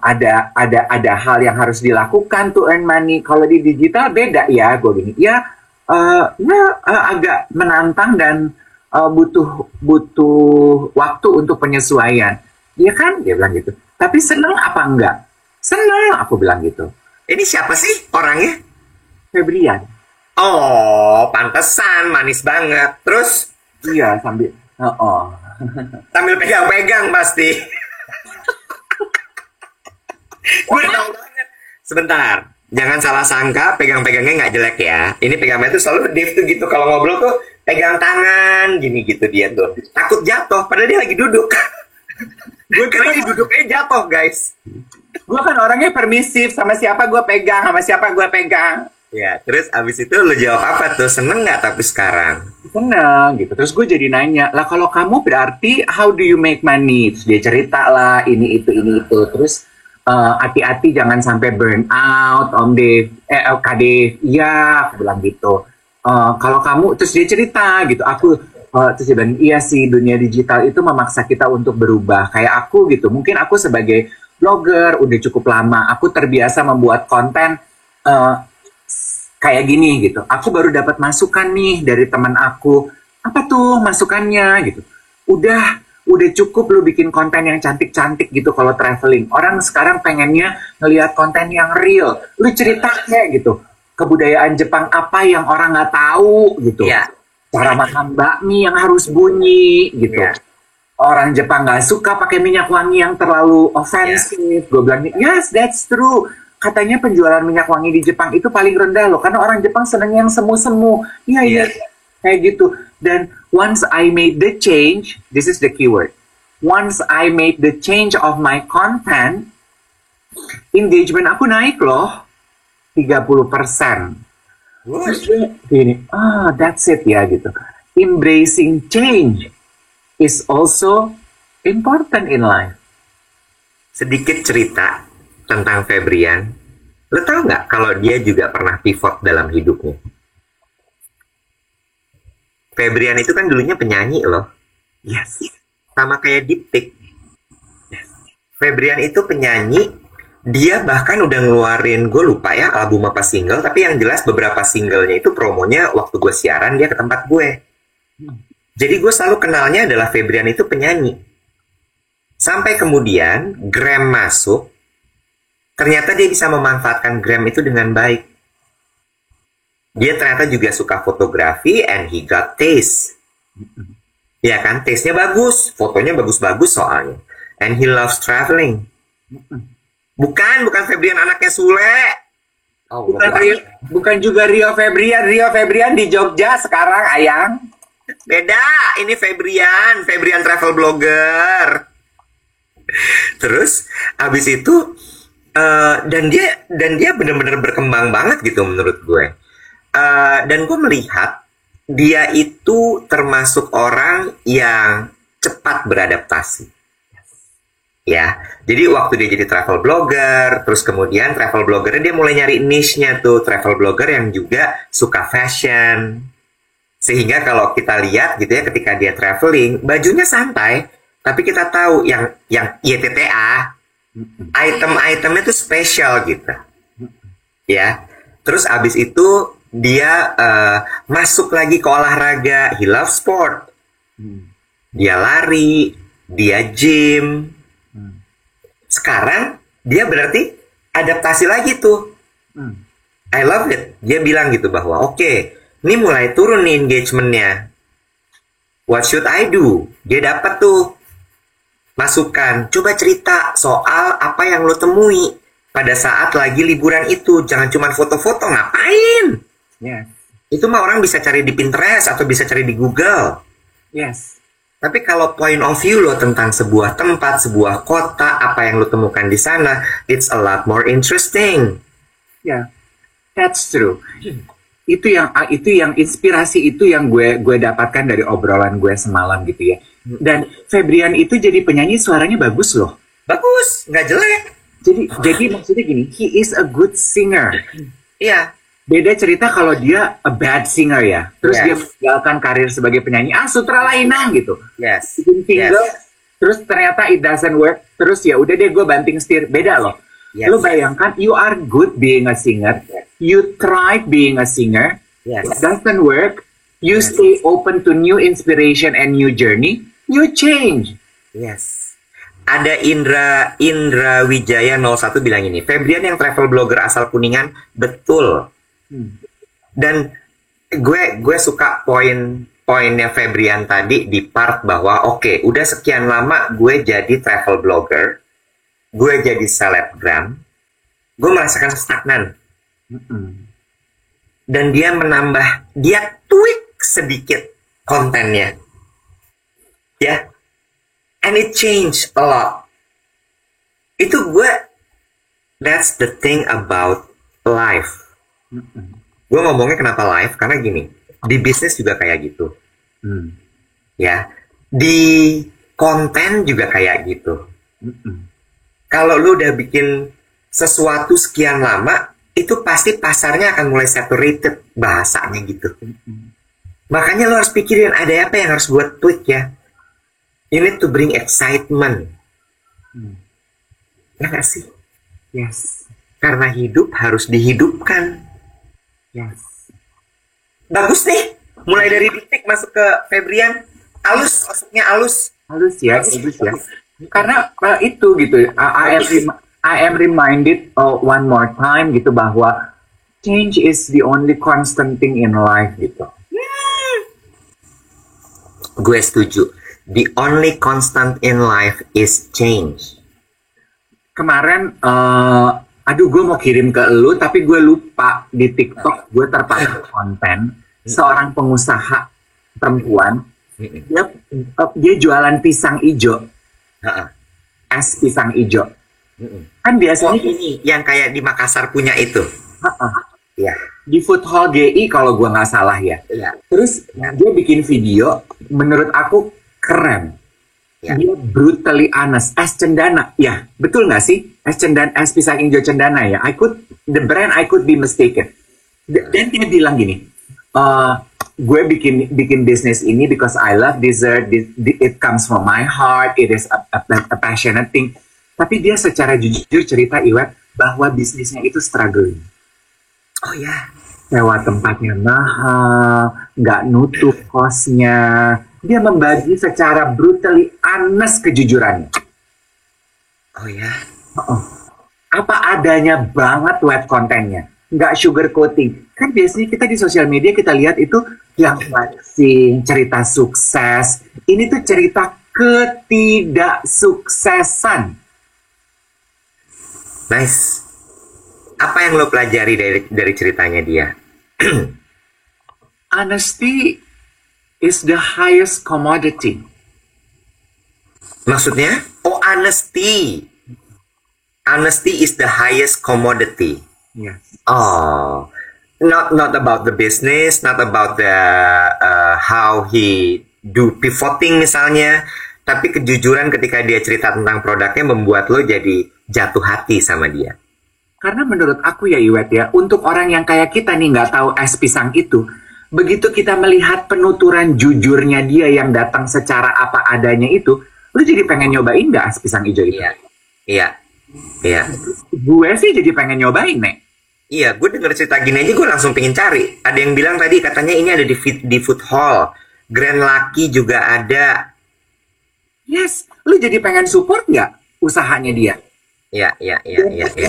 Ada hal yang harus dilakukan to earn money. Kalau di digital beda ya, gue gini. Ya, agak menantang dan butuh waktu untuk penyesuaian. Iya kan? Dia bilang gitu. Tapi seneng apa enggak? Seneng, aku bilang gitu. Ini siapa sih orangnya? Febrian. Oh, pantesan manis banget. Terus? Iya, sambil sambil pegang-pegang pasti. Gue tahu banget. Sebentar, jangan salah sangka pegang-pegangnya nggak jelek ya. Ini pegangnya tuh selalu Dave tuh gitu. Kalau ngobrol tuh pegang tangan gini gitu dia tuh. Takut jatuh, padahal dia lagi duduk. Gue kira dia duduknya jatuh, guys. Gue kan orangnya permisif, sama siapa gue pegang, sama siapa gue pegang. Ya, terus abis itu lu jawab apa tuh? Seneng nggak tapi sekarang? Seneng gitu. Terus gue jadi nanya, lah kalau kamu berarti how do you make money? Terus dia cerita lah ini itu. Terus hati-hati jangan sampai burn out, Om Dave, Kak Dave. Iya, aku bilang gitu. Kalau kamu, terus dia cerita gitu. Terus dia bilang, iya sih dunia digital itu memaksa kita untuk berubah. Kayak aku gitu. Mungkin aku sebagai blogger udah cukup lama. Aku terbiasa membuat konten kayak gini gitu. Aku baru dapat masukan nih dari teman aku. Apa tuh masukannya gitu? Udah cukup lu bikin konten yang cantik-cantik gitu kalau traveling. Orang sekarang pengennya ngelihat konten yang real. Lu cerita kayak gitu. Kebudayaan Jepang apa yang orang nggak tahu gitu. Yeah. Cara makan bakmi yang harus bunyi gitu. Yeah. Orang Jepang nggak suka pakai minyak wangi yang terlalu ofensif. Gue bilang, yes, that's true. Katanya penjualan minyak wangi di Jepang itu paling rendah loh. Karena orang Jepang seneng yang semu-semu. Iya. Kayak gitu. Dan once I made the change, this is the keyword. Once I made the change of my content, engagement aku naik loh. 30%. Terus gini, that's it ya gitu. Embracing change is also important in life. Sedikit cerita tentang Febrian. Lo tau nggak kalau dia juga pernah pivot dalam hidupnya? Febrian itu kan dulunya penyanyi loh. Yes. Sama kayak Diptik. Yes. Febrian itu penyanyi. Dia bahkan udah ngeluarin, gue lupa ya album apa single. Tapi yang jelas beberapa singlenya itu promonya waktu gue siaran dia ke tempat gue. Jadi gue selalu kenalnya adalah Febrian itu penyanyi. Sampai kemudian Gram masuk, ternyata dia bisa memanfaatkan Gram itu dengan baik. Dia ternyata juga suka fotografi and he got taste. Ya kan, taste-nya bagus, fotonya bagus-bagus soalnya. And he loves traveling. Bukan Febrian anaknya Sule. Oh, bukan juga Rio Febrian. Rio Febrian di Jogja sekarang, Ayang. Beda, ini Febrian travel blogger. Terus abis itu dan dia benar-benar berkembang banget gitu menurut gue. Dan gue melihat dia itu termasuk orang yang cepat beradaptasi. Ya, jadi waktu dia jadi travel blogger, terus kemudian travel bloggernya dia mulai nyari niche-nya tuh, travel blogger yang juga suka fashion. Sehingga kalau kita lihat gitu ya, ketika dia traveling, bajunya santai, tapi kita tahu yang YTTA, item-itemnya tuh spesial gitu. Ya, terus abis itu dia masuk lagi ke olahraga, he loves sport. Dia lari, dia gym. Sekarang dia berarti adaptasi lagi tuh. I love it. Dia bilang gitu bahwa oke, ini mulai turun nih engagementnya. What should I do? Dia dapat tuh masukan. Coba cerita soal apa yang lo temui pada saat lagi liburan itu. Jangan cuma foto-foto, ngapain? Yes. Itu mah orang bisa cari di Pinterest atau bisa cari di Google. Yes. Tapi kalau point of view lo tentang sebuah tempat, sebuah kota, apa yang lo temukan di sana, it's a lot more interesting. Yeah, that's true. Itu yang inspirasi itu yang gue dapatkan dari obrolan gue semalam gitu ya. Dan Febrian itu jadi penyanyi suaranya bagus loh. Bagus, nggak jelek. Jadi maksudnya gini, he is a good singer. Iya. Beda cerita kalau dia a bad singer ya. Terus dia meninggalkan karir sebagai penyanyi. Sutra lainah gitu. Yes. Bikin single, terus ternyata it doesn't work. Terus ya udah deh gue banting setir. Beda loh. Lo bayangkan, you are good being a singer. You tried being a singer. It doesn't work. You stay open to new inspiration and new journey. You change. Yes. Ada Indra Wijaya 01 bilang ini, Febrian yang travel blogger asal Kuningan, betul. Dan gue suka poinnya Febrian tadi di part bahwa oke, udah sekian lama gue jadi travel blogger, gue jadi selebgram, gue merasakan stagnan. Dan dia tweak sedikit kontennya, ya, and it changed a lot. Itu that's the thing about life. Gue ngomongnya kenapa live, karena gini, di bisnis juga kayak gitu. Ya, di konten juga kayak gitu. Kalau lu udah bikin sesuatu sekian lama, itu pasti pasarnya akan mulai saturated bahasanya gitu. Makanya lu harus pikirin, ada apa yang harus gue tweak ya. You need to bring excitement. Ya gak sih? Yes. Karena hidup harus dihidupkan. Yes. Bagus nih. Mulai dari detik masuk ke Febrian. Alus, masuknya alus. Halus ya, bagus ya. Karena itu gitu, I am reminded one more time gitu bahwa change is the only constant thing in life gitu. Gue setuju. The only constant in life is change. Kemarin, gue mau kirim ke lu, tapi gue lupa di TikTok gue terpakai konten seorang pengusaha perempuan. Dia jualan pisang ijo, es pisang ijo. Kan biasanya ini yang kayak di Makassar punya itu. Ya. Di Food Hall GI kalau gue nggak salah ya. Terus dia bikin video, menurut aku keren. Dia brutally honest. Es Cendana, ya betul nggak sih? Es pisang hijau Cendana ya. The brand I could be mistaken. Dan dia bilang gini, gue bikin bisnis ini because I love dessert. It comes from my heart. It is a passionate thing. Tapi dia secara jujur cerita Iwet bahwa bisnisnya itu struggling. Oh ya. Sewa tempatnya mahal, nggak nutup kosnya. dia membagi secara brutally honest kejujurannya. Oh ya. Apa adanya banget web kontennya, nggak sugar coating. Kan biasanya kita di sosial media kita lihat itu yang flexing, cerita sukses. Ini tuh cerita ketidaksuksesan. Nice. Apa yang lo pelajari dari ceritanya dia? Honesty is the highest commodity. Maksudnya? Oh, honesty. Honesty is the highest commodity. Yes. Oh, not about the business, not about the how he do pivoting misalnya, tapi kejujuran ketika dia cerita tentang produknya membuat lo jadi jatuh hati sama dia. Karena menurut aku ya Iwet ya, untuk orang yang kayak kita nih nggak tahu es pisang itu, begitu kita melihat penuturan jujurnya dia yang datang secara apa adanya itu, lu jadi pengen nyobain nggak es pisang hijau itu? Iya. Gue sih jadi pengen nyobain, Nek. Iya, gue denger cerita gini aja gue langsung pengen cari. Ada yang bilang tadi katanya ini ada di Food Hall. Grand Lucky juga ada. Yes, lu jadi pengen support nggak usahanya dia? Iya. Dia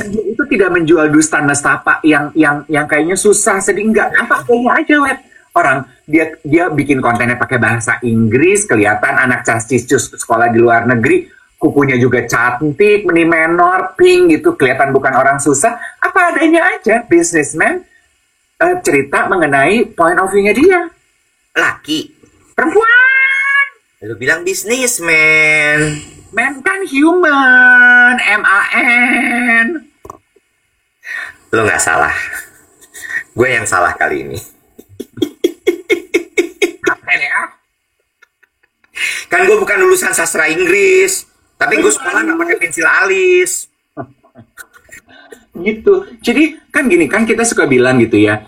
itu tidak menjual dusta nestapa yang kayaknya susah sedih, enggak. Apa kayaknya aja, Wet. Orang dia bikin kontennya pakai bahasa Inggris, kelihatan anak cascicus sekolah di luar negeri, kukunya juga cantik, mini menor, pink gitu, kelihatan bukan orang susah. Apa adanya aja, businessman cerita mengenai point of view-nya dia. Laki. Perempuan. Lu bilang businessman. Man kan human, MAN. Lu nggak salah. Gue yang salah kali ini. Kan gue bukan lulusan sastra Inggris, tapi gue sekolah nggak pakai pensil alis. Gitu. Jadi kan gini, kan kita suka bilang gitu ya,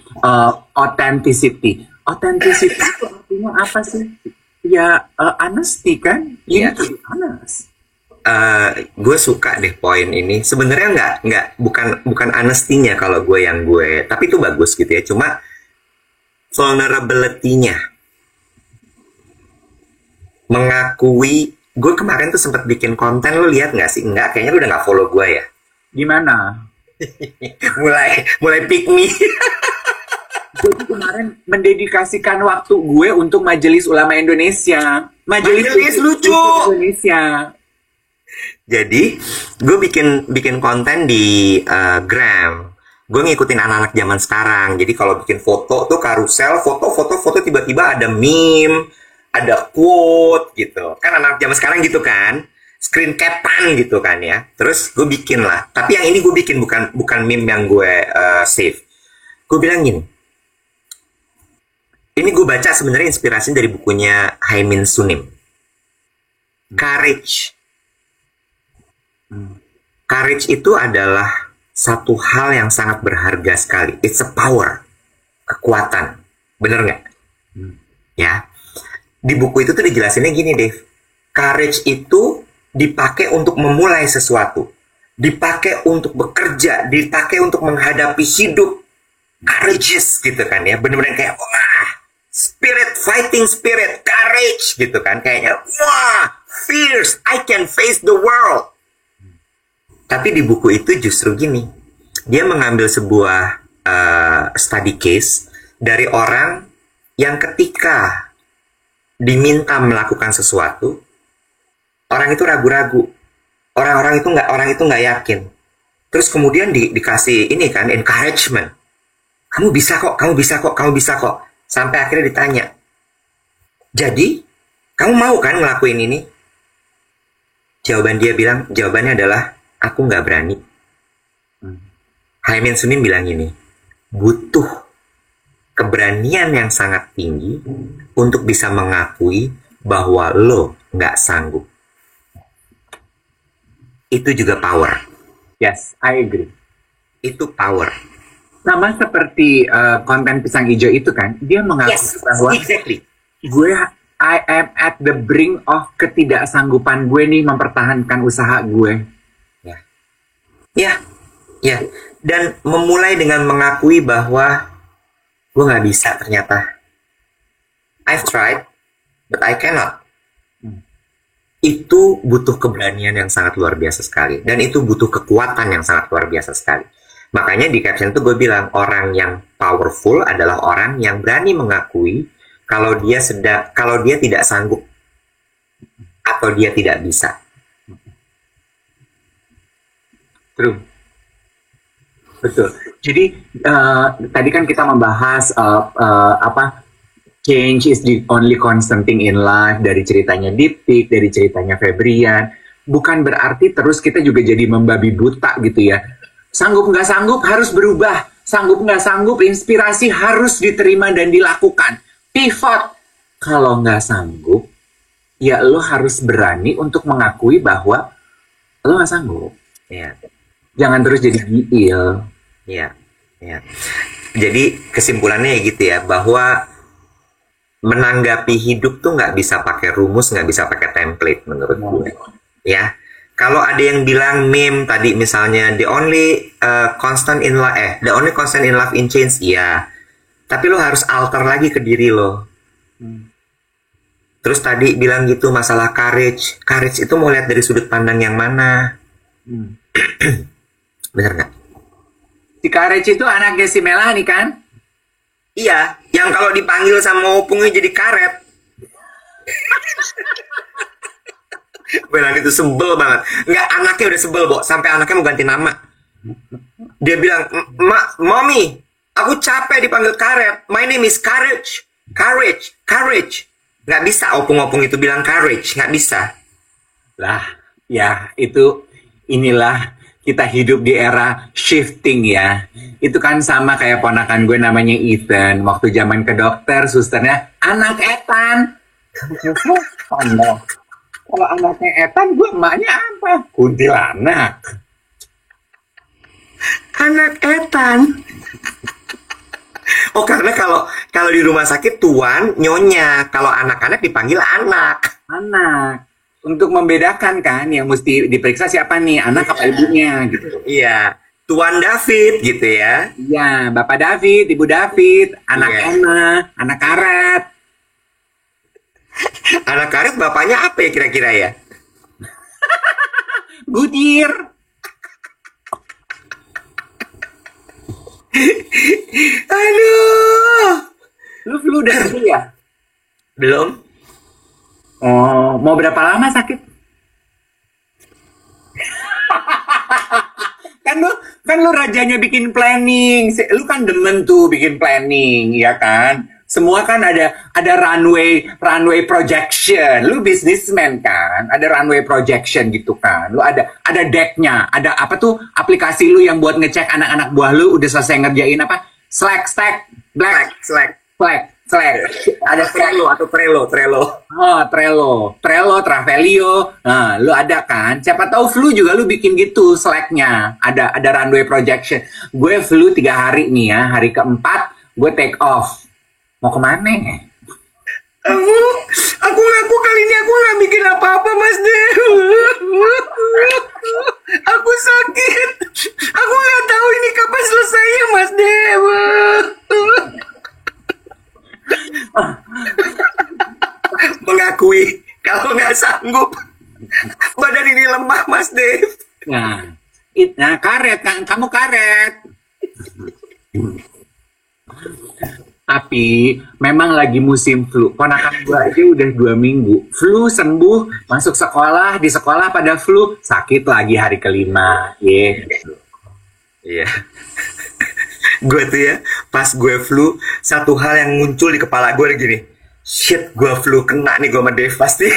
authenticity. Authenticity itu artinya apa sih? Ya honesty kan? Iya. Honest. Gue suka deh poin ini. Sebenarnya bukan honesty-nya kalau gue, tapi itu bagus gitu ya. Cuma vulnerability-nya. Mengakui, gue kemarin tuh sempat bikin konten, lo lihat nggak sih? Nggak, kayaknya lo udah nggak follow gue ya. Gimana? mulai pick me. Gue tuh kemarin mendedikasikan waktu gue untuk Majelis Ulama Indonesia. Majelis lucu Indonesia. Jadi gue bikin konten di Gram. Gue ngikutin anak-anak zaman sekarang. Jadi kalau bikin foto tuh karusel, foto tiba-tiba ada meme, ada quote gitu. Kan anak zaman sekarang gitu kan, screen capan gitu kan ya. Terus gue bikin lah. Tapi yang ini gue bikin bukan meme yang gue save. Gue bilang gini. Ini gue baca sebenarnya inspirasi dari bukunya Haimin Sunim. Courage. Courage itu adalah satu hal yang sangat berharga sekali. It's a power. Kekuatan. Bener nggak? Ya. Di buku itu tuh dijelasinnya gini, Dave. Courage itu dipakai untuk memulai sesuatu. Dipakai untuk bekerja. Dipakai untuk menghadapi hidup. Courageous gitu kan ya. Bener-bener kayak, wah, spirit, fighting spirit, courage gitu kan. Kayaknya, wah, fierce, I can face the world. Tapi di buku itu justru gini. Dia mengambil sebuah study case dari orang yang ketika diminta melakukan sesuatu, orang itu ragu-ragu. Orang itu nggak yakin. Terus kemudian dikasih ini kan, encouragement. Kamu bisa kok. Sampai akhirnya ditanya, jadi kamu mau kan ngelakuin ini? Jawabannya adalah, aku nggak berani. Haimin Sunim bilang ini, butuh keberanian yang sangat tinggi untuk bisa mengakui bahwa lo nggak sanggup. Itu juga power. Yes, I agree. Itu power. Sama seperti konten pisang hijau itu kan, dia mengakui bahwa exactly. I am at the brink of ketidaksanggupan gue nih mempertahankan usaha gue. Ya. Dan memulai dengan mengakui bahwa gue nggak bisa ternyata. I've tried. but I cannot. Itu butuh keberanian yang sangat luar biasa sekali. Dan itu butuh kekuatan yang sangat luar biasa sekali. Makanya di caption itu gue bilang, orang yang powerful adalah orang yang berani mengakui kalau dia tidak sanggup atau dia tidak bisa. True. Betul. Jadi tadi kan kita membahas change is the only constant thing in life, dari ceritanya Diptik, dari ceritanya Febrian. Bukan berarti terus kita juga jadi membabi buta gitu ya. Sanggup nggak sanggup harus berubah. Sanggup nggak sanggup, inspirasi harus diterima dan dilakukan. Pivot. Kalau nggak sanggup, ya lo harus berani untuk mengakui bahwa lo nggak sanggup. Ya. Jangan terus jadi giil. Ya. Jadi kesimpulannya ya gitu ya, bahwa menanggapi hidup tuh nggak bisa pakai rumus, nggak bisa pakai template menurut gue. Ya, kalau ada yang bilang meme tadi misalnya the only constant in life, in change, iya. Tapi lo harus alter lagi ke diri lo. Terus tadi bilang gitu masalah courage itu mau lihat dari sudut pandang yang mana? Bener nggak? Si Courage itu anaknya si Melanie kan? Iya, yang kalau dipanggil sama opungnya jadi karet. Melanie itu sebel banget. Nggak, anaknya udah sebel, Bo. Sampai anaknya mau ganti nama. Dia bilang, Mommy, aku capek dipanggil karet. My name is Courage. Courage. Nggak bisa opung-opung itu bilang courage. Nggak bisa. Lah, ya itu inilah kita hidup di era shifting ya. Itu kan sama kayak ponakan gue namanya Ethan. Waktu zaman ke dokter, susternya, anak Ethan. Kalau anaknya Ethan, gue emaknya apa? Kuntilanak. Anak Ethan. Oh, karena kalau di rumah sakit tuan, nyonya. Kalau anak-anak dipanggil anak. Anak. Untuk membedakan kan, yang mesti diperiksa siapa nih, anak apa ibunya gitu. Iya, Tuan David gitu ya. Iya, Bapak David, Ibu David, anak Emma, anak karet. Anak karet bapaknya apa ya kira-kira ya? Goodyear. Aduh. Lu flu udah dulu ya? Belum. Oh, mau berapa lama sakit? kan lu rajanya bikin planning. Lu kan demen tuh bikin planning, ya kan? Semua kan ada runway projection. Lu businessman kan? Ada runway projection gitu kan. Lu ada decknya, ada apa tuh aplikasi lu yang buat ngecek anak-anak buah lu udah selesai ngerjain apa? Slack. Ada Trello atau Trello. Oh, Trello, Travelio. Nah, lu ada kan? Siapa tahu flu juga lu bikin gitu Slack-nya. Ada runway projection. Gue flu 3 hari nih ya. Hari keempat gue take off. Mau kemana? Aku ngaku kali ini aku nggak bikin apa-apa, Mas Dev. Aku sakit. Aku nggak tahu ini kapan selesainya, Mas Dev. Mengakui kalau nggak sanggup, badan ini lemah, Mas Dev. Nah, karet kan, kamu karet. Tapi memang lagi musim flu. Ponakan gue aja udah 2 minggu. Flu sembuh, masuk sekolah, di sekolah pada flu, sakit lagi hari kelima. Iya. Gue tuh ya, pas gue flu, satu hal yang muncul di kepala gue gini, shit, gue flu, kena nih gue sama Dev pasti.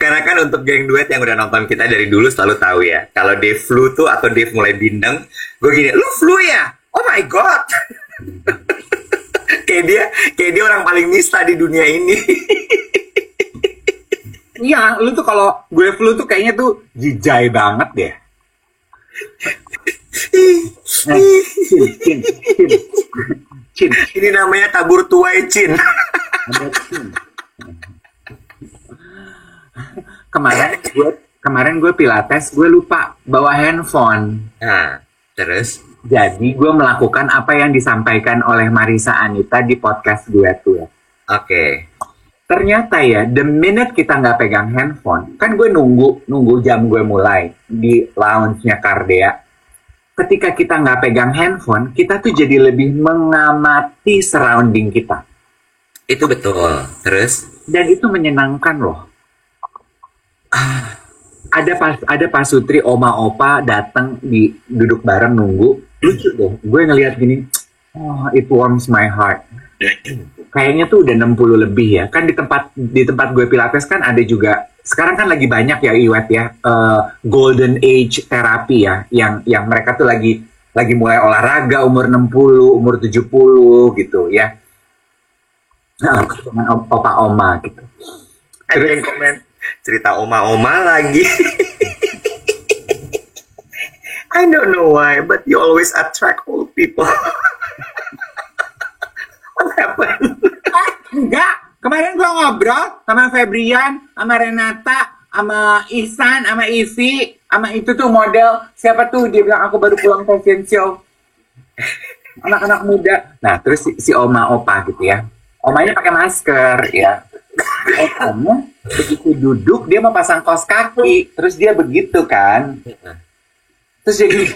Karena kan untuk geng duet yang udah nonton kita dari dulu selalu tahu ya, kalau Dev flu tuh atau Dev mulai bindeng, gue gini, lu flu ya? Oh my god. kayak dia orang paling nista di dunia ini. Iya, lu tuh kalau gue flu tuh kayaknya tuh jijai banget deh. Cin. Ini namanya tabur tuai, Cin. Kemarin gue pilates, gue lupa bawa handphone. Nah, terus? Jadi gue melakukan apa yang disampaikan oleh Marisa Anita di podcast gue tuh ya. Oke. Ternyata ya, the minute kita nggak pegang handphone, kan gue nunggu jam gue mulai di lounge-nya Cardea. Ketika kita nggak pegang handphone, kita tuh jadi lebih mengamati surrounding kita. Itu betul. Terus? Dan itu menyenangkan loh. Ada Pak Sutri, Oma Opa datang duduk bareng nunggu. Lucu deh, gue ngelihat gini, oh it warms my heart. Kayaknya tuh udah 60 lebih ya. Kan di tempat gue Pilates kan ada juga, sekarang kan lagi banyak ya Iwet ya, golden age terapi ya, yang mereka tuh lagi mulai olahraga umur 60, umur 70 gitu ya. Nah, dengan opa-oma gitu. Ada yang komen cerita oma-oma lagi. I don't know why, but you always attract old people. What happened? Enggak, kemarin gue ngobrol sama Febrian, sama Renata, sama Ihsan, sama Ivi, sama itu tuh model, siapa tuh, dia bilang aku baru pulang fashion show. Anak-anak muda. Nah, terus si Oma Opa gitu ya. Omanya pakai masker ya. Opanya begitu duduk, dia mau pasang kaos kaki, terus dia begitu kan. Terus dia gini,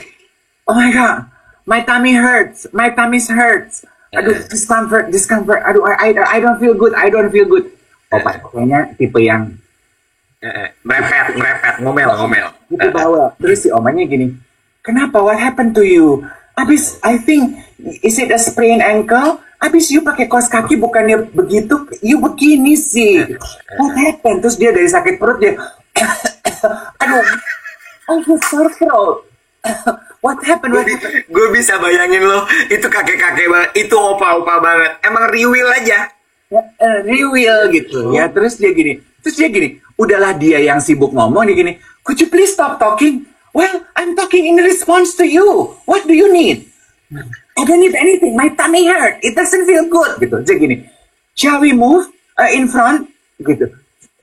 oh my god, my tummy hurts, my tummy hurts. Aduh, discomfort. Aduh, I don't feel good. Opa kayaknya tipe yang merepet, ngomel. itu bawa. Terus si omanya gini, kenapa? What happened to you? Abis, I think, is it a sprained ankle? Abis you pakai kaos kaki bukannya begitu, you begini sih. What happened? Terus dia dari sakit perut dia, aduh, I feel sore throat. What happened? Gue bisa bayangin loh, itu kakek-kakek banget, itu opa-opa banget. Emang riwil aja. Riwil gitu ya. Terus dia gini, udahlah dia yang sibuk ngomong, dia gini, could you please stop talking? Well, I'm talking in response to you. What do you need? I don't need anything. My tummy hurt. It doesn't feel good. Gitu. Jadi gini, shall we move in front? Gitu.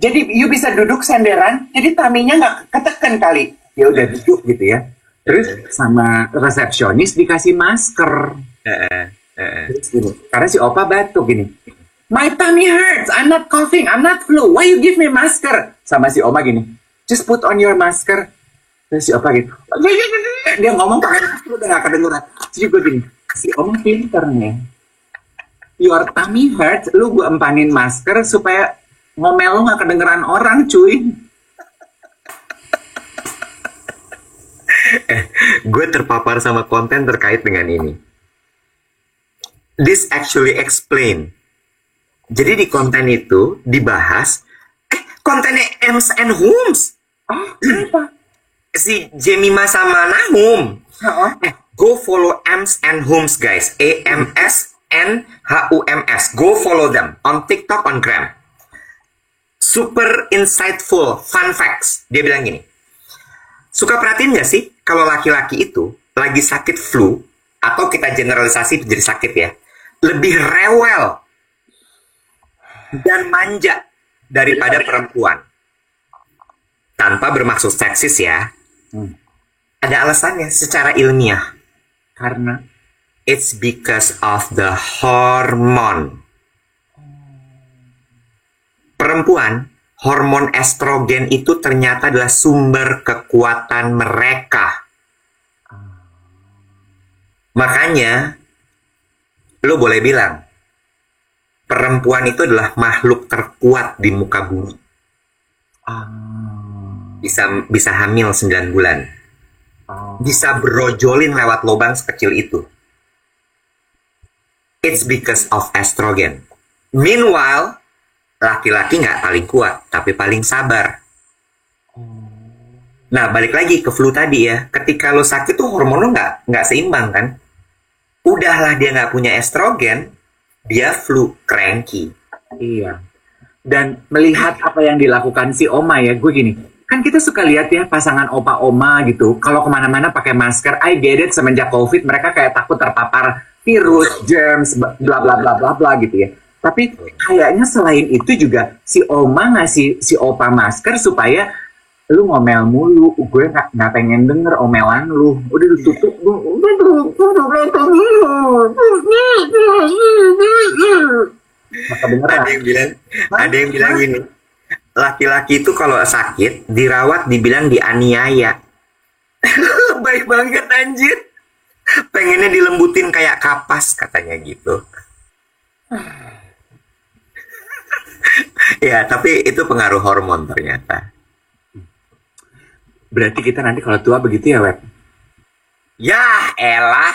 Jadi you bisa duduk senderan, jadi taminya nggak ketekan kali. Ya udah duduk gitu ya. Terus sama resepsionis dikasih masker. Terus gini, karena si Opa batuk gini. My tummy hurts. I'm not coughing. I'm not flu. Why you give me masker? Sama si Oma gini. Just put on your masker. Terus si Opa gitu. Dia ngomong pakai masker udah gak kedengeran. Jadi gue gini. Si Oma pinter nih. Your tummy hurts. Lu gue empanin masker supaya ngomel lu gak kedengeran orang, cuy. Gue terpapar sama konten terkait dengan ini. This actually explain. Jadi di konten itu dibahas kontennya Ems and Hums. Oh, kenapa? Si Jemima sama Nahum. Go follow Ems and Hums, guys. AMSNHUMS. Go follow them on TikTok, on Gram. Super insightful fun facts. Dia bilang gini. Suka perhatiin gak sih kalau laki-laki itu lagi sakit flu, atau kita generalisasi jadi sakit ya, lebih rewel dan manja daripada perempuan. Tanpa bermaksud seksis ya. Ada alasannya secara ilmiah. Karena it's because of the hormone. Perempuan, hormon estrogen itu ternyata adalah sumber kekuatan mereka. Makanya, lo boleh bilang, perempuan itu adalah makhluk terkuat di muka bumi. Bisa hamil 9 bulan. Bisa brojolin lewat lubang sekecil itu. It's because of estrogen. Meanwhile, laki-laki nggak paling kuat, tapi paling sabar. Nah, balik lagi ke flu tadi ya. Ketika lo sakit tuh hormon lo nggak seimbang kan? Udahlah dia nggak punya estrogen, dia flu, cranky. iya. Dan melihat apa yang dilakukan si Oma ya, gue gini. Kan kita suka lihat ya pasangan opa-oma gitu. Kalau kemana-mana pakai masker, I get it, semenjak COVID mereka kayak takut terpapar virus, germs, bla bla bla bla bla gitu ya. Tapi kayaknya selain itu juga si Oma ngasih si Opa masker supaya lu ngomel mulu, gue nggak pengen denger omelan lu. Udah ditutup, maka beneran. Ada yang bilang gini, laki-laki itu kalau sakit dirawat dibilang dianiaya. Baik banget anjir. Pengennya dilembutin kayak kapas katanya gitu. Ya, tapi itu pengaruh hormon ternyata. Berarti kita nanti kalau tua begitu ya, Web? Ya elah.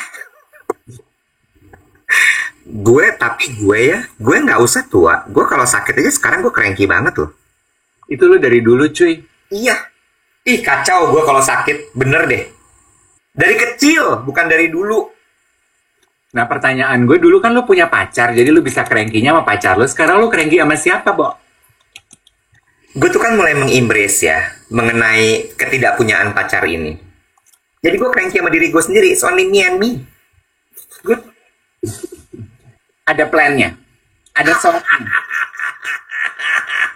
Gue nggak usah tua. Gue kalau sakit aja sekarang gue cranky banget loh. Itu lu dari dulu, cuy. Iya. Ih kacau gue kalau sakit, bener deh. Dari kecil, bukan dari dulu. Nah, pertanyaan gue, dulu kan lu punya pacar, jadi lu bisa cranky-nya sama pacar lu. Sekarang lu cranky sama siapa, Bo? Gue tuh kan mulai mengembrace ya, mengenai ketidakpunyaan pacar ini. Jadi gue cranky sama diri gue sendiri, it's only me and me. Good. Ada plan-nya, ada solusi,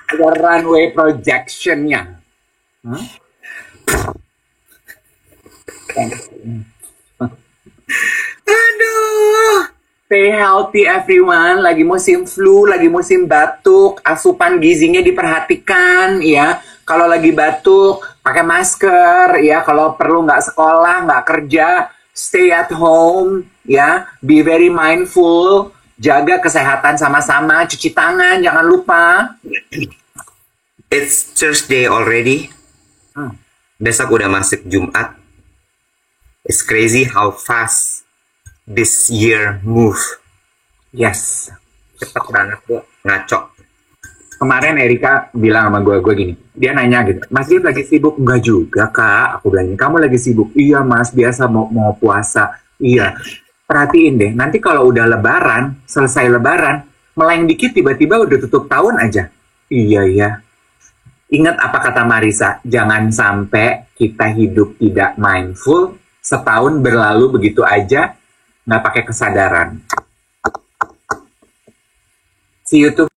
ada runway projection-nya. Aduh. Stay healthy everyone, lagi musim flu, lagi musim batuk, asupan gizinya diperhatikan ya. Kalau lagi batuk, pakai masker ya. Kalau perlu nggak sekolah, nggak kerja, stay at home ya. Be very mindful, jaga kesehatan sama-sama, cuci tangan, jangan lupa. It's Thursday already. Besok udah masuk Jumat. It's crazy how fast this year move. Yes. Cepet banget gue ngaco. Kemarin Erika bilang sama gue gini, dia nanya gitu, Mas Gif lagi sibuk? Enggak juga kak, aku bilang, kamu lagi sibuk? Iya mas, biasa mau puasa. Iya, perhatiin deh, nanti kalau udah lebaran, selesai lebaran, meleng dikit tiba-tiba udah tutup tahun aja. Iya ya. Ingat apa kata Marisa, jangan sampai kita hidup tidak mindful, setahun berlalu begitu aja, nggak pakai kesadaran. See you too.